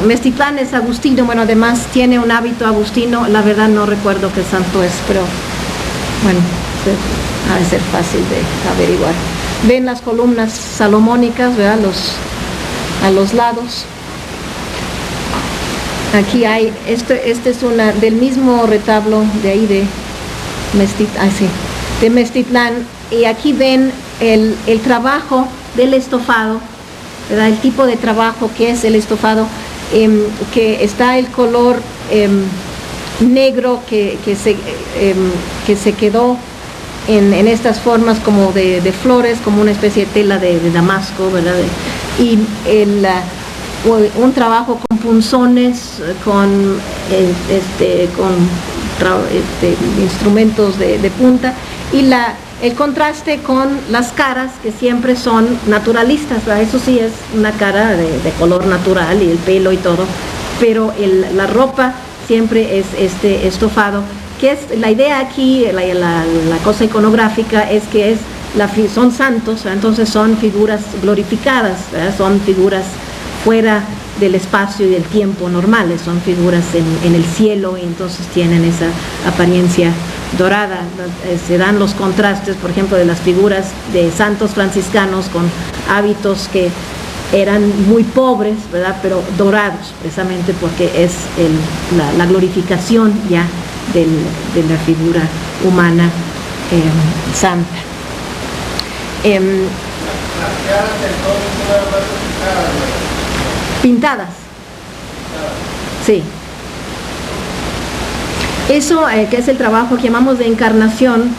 Mestitlán es agustino, bueno, además tiene un hábito agustino, la verdad no recuerdo qué santo es, pero bueno, ha de ser fácil de averiguar. Ven las columnas salomónicas, ¿verdad?, a los lados. Aquí hay, este es del mismo retablo de ahí de Mestitlán, y aquí ven el trabajo del estofado, ¿verdad?, el tipo de trabajo que es el estofado, que está el color negro que se quedó en estas formas como de flores, como una especie de tela de damasco, ¿verdad?, y un trabajo con punzones, con instrumentos de punta, y el contraste con las caras, que siempre son naturalistas, ¿verdad? Eso sí es una cara de color natural, y el pelo y todo, pero la ropa siempre es este estofado, que es la idea aquí, la cosa iconográfica es que son santos, ¿verdad? Entonces son figuras glorificadas, ¿verdad?, son figuras fuera del espacio y del tiempo normales, son figuras en el cielo, y entonces tienen esa apariencia dorada. Se dan los contrastes, por ejemplo, de las figuras de santos franciscanos con hábitos que eran muy pobres, ¿verdad?, pero dorados, precisamente porque es la glorificación ya de la figura humana santa. Pintadas. Sí. Eso que es el trabajo que llamamos de encarnación,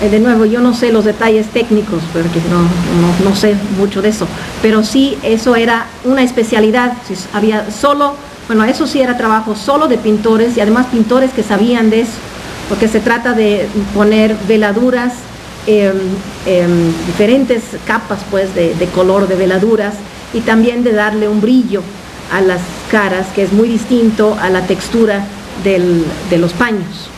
de nuevo, yo no sé los detalles técnicos, porque no sé mucho de eso, pero sí, eso era una especialidad. Había eso sí era trabajo solo de pintores, y además pintores que sabían de eso, porque se trata de poner veladuras, diferentes capas pues de color de veladuras, y también de darle un brillo a las caras que es muy distinto a la textura de los paños.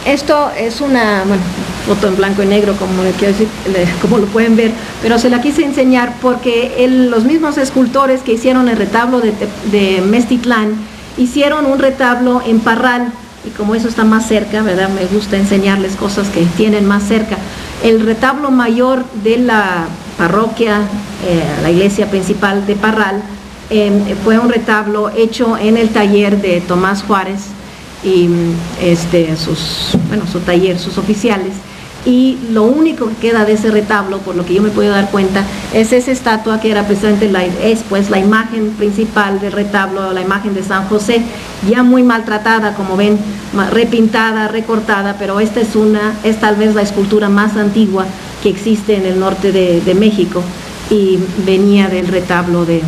Esto es una foto en blanco y negro, como lo pueden ver, pero se la quise enseñar porque los mismos escultores que hicieron el retablo de Mestitlán hicieron un retablo en Parral, y como eso está más cerca, ¿verdad?, me gusta enseñarles cosas que tienen más cerca. El retablo mayor de la parroquia, la iglesia principal de Parral, fue un retablo hecho en el taller de Tomás Juárez y su taller, sus oficiales, y lo único que queda de ese retablo, por lo que yo me puedo dar cuenta, es esa estatua que era precisamente la imagen principal del retablo, la imagen de San José, ya muy maltratada, como ven, repintada, recortada, pero esta es tal vez la escultura más antigua que existe en el norte de México, y venía del retablo de...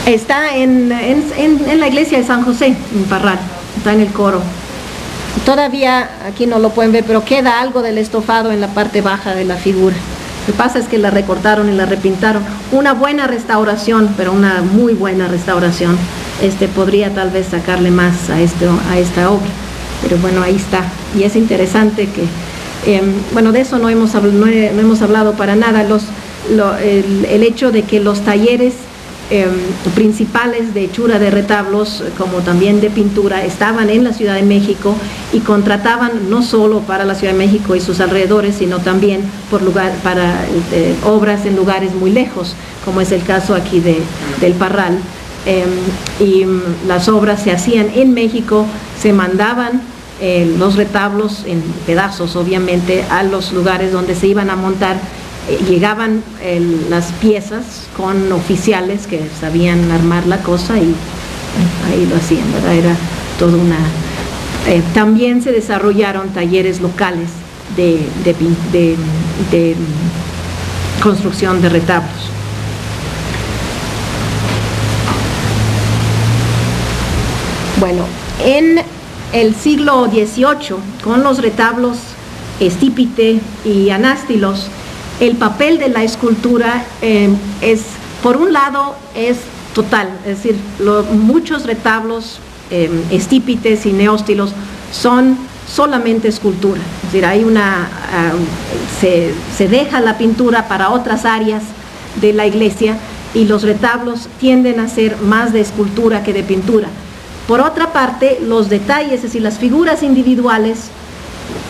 Está en la iglesia de San José, en Parral, está en el coro. Todavía aquí no lo pueden ver, pero queda algo del estofado en la parte baja de la figura. Lo que pasa es que la recortaron y la repintaron. Una buena restauración, pero una muy buena restauración, podría tal vez sacarle más a esta obra. Pero bueno, ahí está. Y es interesante que, bueno, de eso no hemos hablado para nada. El hecho de que los talleres principales de hechura de retablos, como también de pintura, estaban en la Ciudad de México y contrataban no solo para la Ciudad de México y sus alrededores, sino también para obras en lugares muy lejos, como es el caso aquí del Parral. Y las obras se hacían en México, se mandaban los retablos en pedazos, obviamente, a los lugares donde se iban a montar. Llegaban las piezas con oficiales que sabían armar la cosa y ahí lo hacían, ¿verdad? Era toda una... también se desarrollaron talleres locales de construcción de retablos. Bueno, en el siglo XVIII, con los retablos estípite y anástilos, el papel de la escultura por un lado, es total, es decir, muchos retablos estípites y neóstilos son solamente escultura, es decir, hay se deja la pintura para otras áreas de la iglesia y los retablos tienden a ser más de escultura que de pintura. Por otra parte, los detalles, es decir, las figuras individuales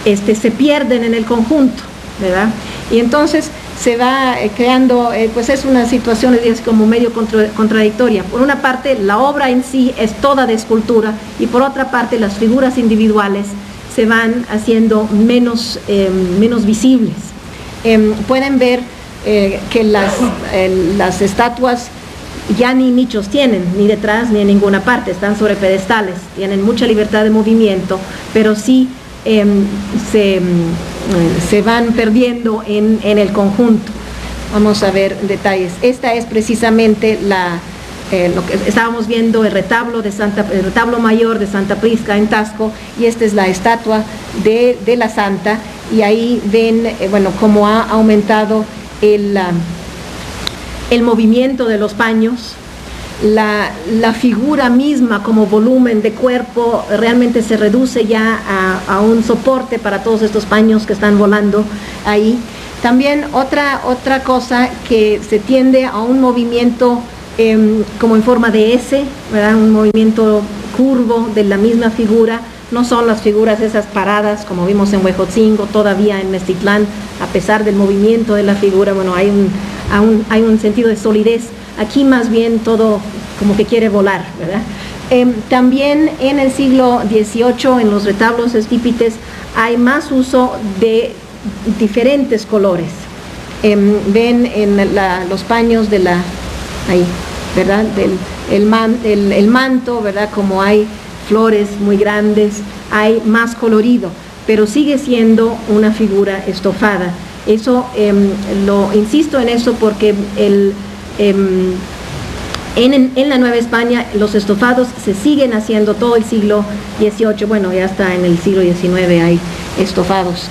se pierden en el conjunto, ¿verdad? Y entonces se va creando, pues es una situación como medio contradictoria. Por una parte, la obra en sí es toda de escultura y por otra parte, las figuras individuales se van haciendo menos visibles. Pueden ver que las estatuas ya ni nichos tienen, ni detrás ni en ninguna parte, están sobre pedestales, tienen mucha libertad de movimiento, pero sí se van perdiendo en el conjunto. Vamos a ver detalles. Esta es precisamente lo que estábamos viendo, el retablo mayor de Santa Prisca en Taxco, y esta es la estatua de la Santa, y ahí ven bueno, cómo ha aumentado el movimiento de los paños. La figura misma como volumen de cuerpo realmente se reduce ya a un soporte para todos estos paños que están volando ahí. También otra cosa que se tiende a un movimiento como en forma de S, ¿verdad? Un movimiento curvo de la misma figura. No son las figuras esas paradas como vimos en Huejotzingo, todavía en Meztitlán, a pesar del movimiento de la figura, bueno, hay un sentido de solidez. Aquí más bien todo como que quiere volar, ¿verdad? También en el siglo XVIII, en los retablos estípites, hay más uso de diferentes colores. Ven en los paños ahí, ¿verdad? El manto, ¿verdad? Como hay flores muy grandes, hay más colorido, pero sigue siendo una figura estofada. Eso, insisto en eso porque en la Nueva España los estofados se siguen haciendo todo el siglo XVIII, bueno, ya hasta en el siglo XIX hay estofados,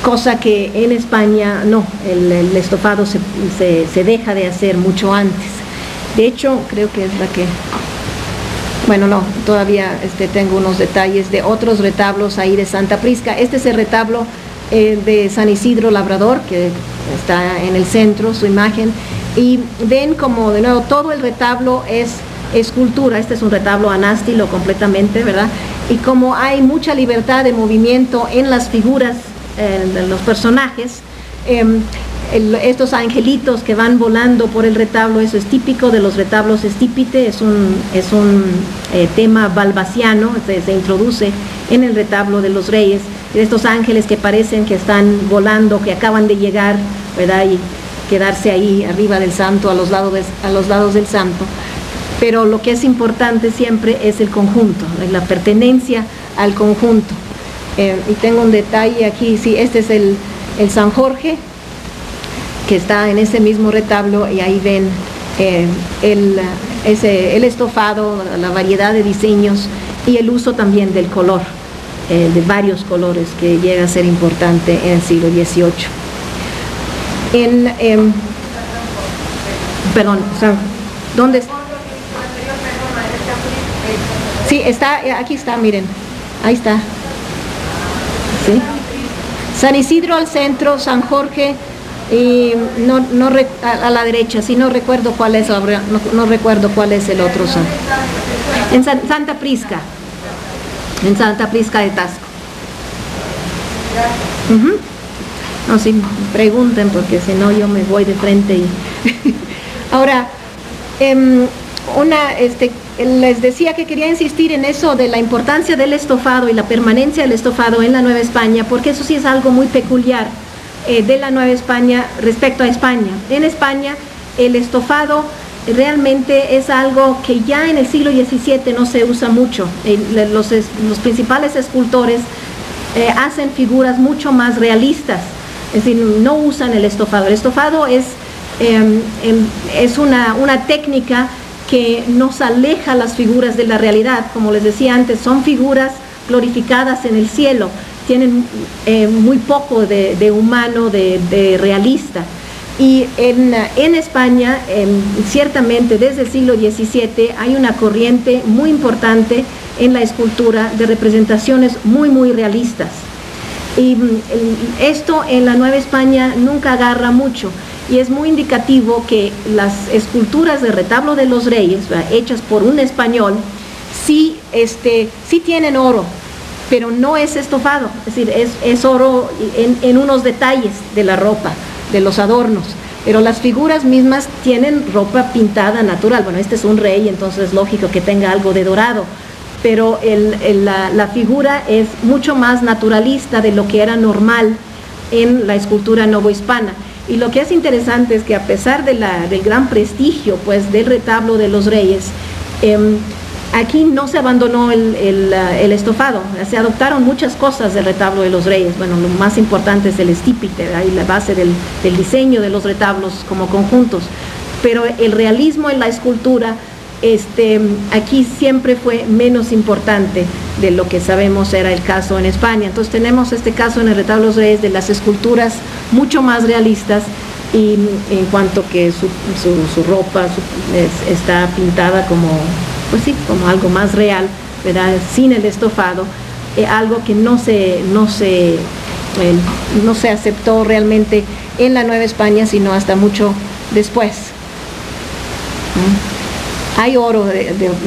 cosa que en España no, el estofado se deja de hacer mucho antes. De hecho, creo que es la que... Bueno, no, todavía tengo unos detalles de otros retablos ahí de Santa Prisca. Este es el retablo de San Isidro Labrador, que está en el centro, su imagen, y ven como de nuevo todo el retablo es escultura. Este es un retablo anástilo completamente, ¿verdad? Y como hay mucha libertad de movimiento en las figuras, en los personajes, estos angelitos que van volando por el retablo, eso es típico de los retablos estípite, es un tema balbaciano, se introduce en el retablo de los reyes, estos ángeles que parecen que están volando, que acaban de llegar, ¿verdad? Y quedarse ahí arriba del santo, a los lados del santo. Pero lo que es importante siempre es el conjunto, la pertenencia al conjunto. Y tengo un detalle aquí, sí, este es el San Jorge, que está en ese mismo retablo, y ahí ven el estofado, la variedad de diseños y el uso también del color, de varios colores, que llega a ser importante en el siglo XVIII. Perdón, ¿dónde está? Sí, aquí está, miren, ahí está. ¿Sí? San Isidro al centro, San Jorge y a la derecha, sí, no recuerdo cuál es, no recuerdo cuál es el otro santo. En Santa Prisca de Tasco. No, sí, pregunten, porque si no yo me voy de frente y ahora les decía que quería insistir en eso de la importancia del estofado y la permanencia del estofado en la Nueva España, porque eso sí es algo muy peculiar de la Nueva España respecto a España. En España el estofado realmente es algo que ya en el siglo XVII no se usa mucho. Los principales escultores hacen figuras mucho más realistas, es decir, no usan el estofado. El estofado es una técnica que nos aleja las figuras de la realidad. Como les decía antes, son figuras glorificadas en el cielo, tienen muy poco de humano, de realista. Y en España, ciertamente desde el siglo XVII, hay una corriente muy importante en la escultura de representaciones muy, muy realistas. Y esto en la Nueva España nunca agarra mucho. Y es muy indicativo que las esculturas de retablo de los reyes, ¿verdad?, hechas por un español, sí tienen oro, pero no es estofado, es decir, es oro en unos detalles de la ropa, de los adornos, pero las figuras mismas tienen ropa pintada natural. Bueno, este es un rey, entonces es lógico que tenga algo de dorado, pero la figura es mucho más naturalista de lo que era normal en la escultura novohispana. Y lo que es interesante es que a pesar del gran prestigio, pues, del retablo de los reyes, aquí no se abandonó el estofado, se adoptaron muchas cosas del retablo de los reyes. Bueno, lo más importante es el estípite, ahí la base del diseño de los retablos como conjuntos, pero el realismo en la escultura aquí siempre fue menos importante de lo que sabemos era el caso en España. Entonces tenemos este caso en el retablo de los reyes de las esculturas mucho más realistas, y en cuanto que su ropa está pintada como, pues sí, como algo más real, ¿verdad?, sin el estofado, algo que no se aceptó realmente en la Nueva España, sino hasta mucho después. Hay oro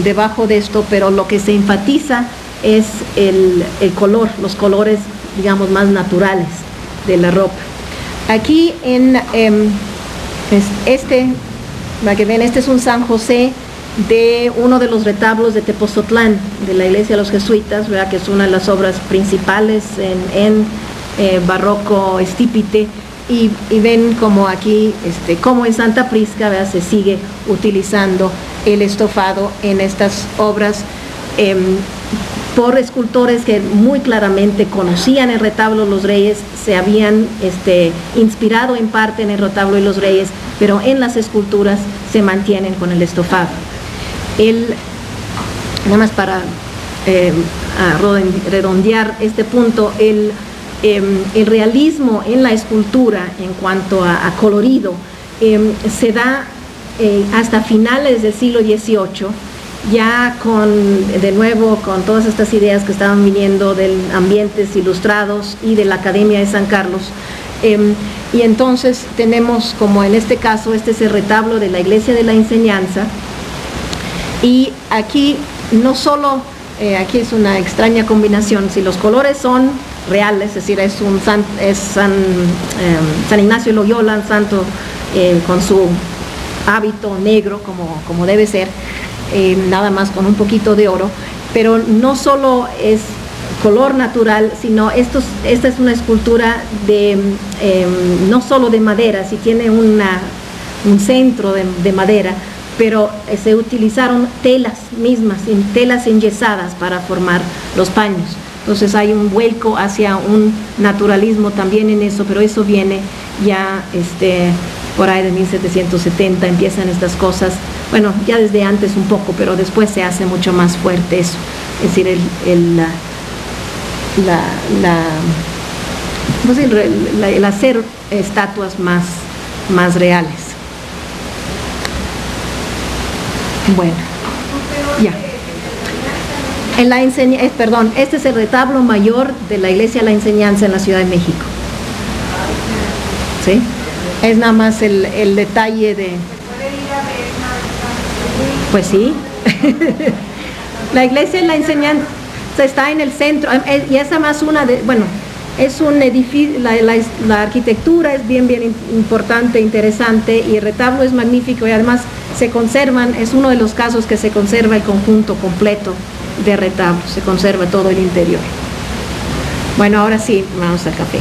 debajo de esto, pero lo que se enfatiza es el color, los colores, digamos, más naturales de la ropa. Aquí para que vean, este es un San José de uno de los retablos de Tepozotlán, de la iglesia de los jesuitas, ¿verdad?, que es una de las obras principales en barroco estípite. Y ven como aquí, como en Santa Prisca, ¿verdad?, se sigue utilizando el estofado en estas obras por escultores que muy claramente conocían el retablo de los reyes, se habían inspirado en parte en el retablo de los reyes, pero en las esculturas se mantienen con el estofado. Nada más para redondear este punto, el realismo en la escultura en cuanto a colorido se da hasta finales del siglo XVIII, ya de nuevo con todas estas ideas que estaban viniendo de ambientes ilustrados y de la Academia de San Carlos, y entonces tenemos, como en este caso, este es el retablo de la Iglesia de la Enseñanza, y aquí no solo, aquí es una extraña combinación, si los colores son reales, es decir, es San Ignacio de Loyola, un santo con su hábito negro como debe ser, nada más con un poquito de oro, pero no solo es color natural, sino esta es una escultura no solo de madera, sí tiene un centro de madera, pero se utilizaron telas mismas, telas enyesadas para formar los paños. Entonces hay un vuelco hacia un naturalismo también en eso, pero eso viene ya por ahí de 1770, empiezan estas cosas, bueno, ya desde antes un poco, pero después se hace mucho más fuerte eso, es decir, el hacer estatuas más reales. Bueno, ya. Este es el retablo mayor de la Iglesia de la Enseñanza en la Ciudad de México. ¿Sí? Es nada más el detalle de... Pues sí. La Iglesia de la Enseñanza está en el centro, y esa más es un edificio, la arquitectura es bien importante, interesante, y el retablo es magnífico, y además se conservan, es uno de los casos que se conserva el conjunto completo de retablo, se conserva todo el interior. Bueno, ahora sí, vamos al café.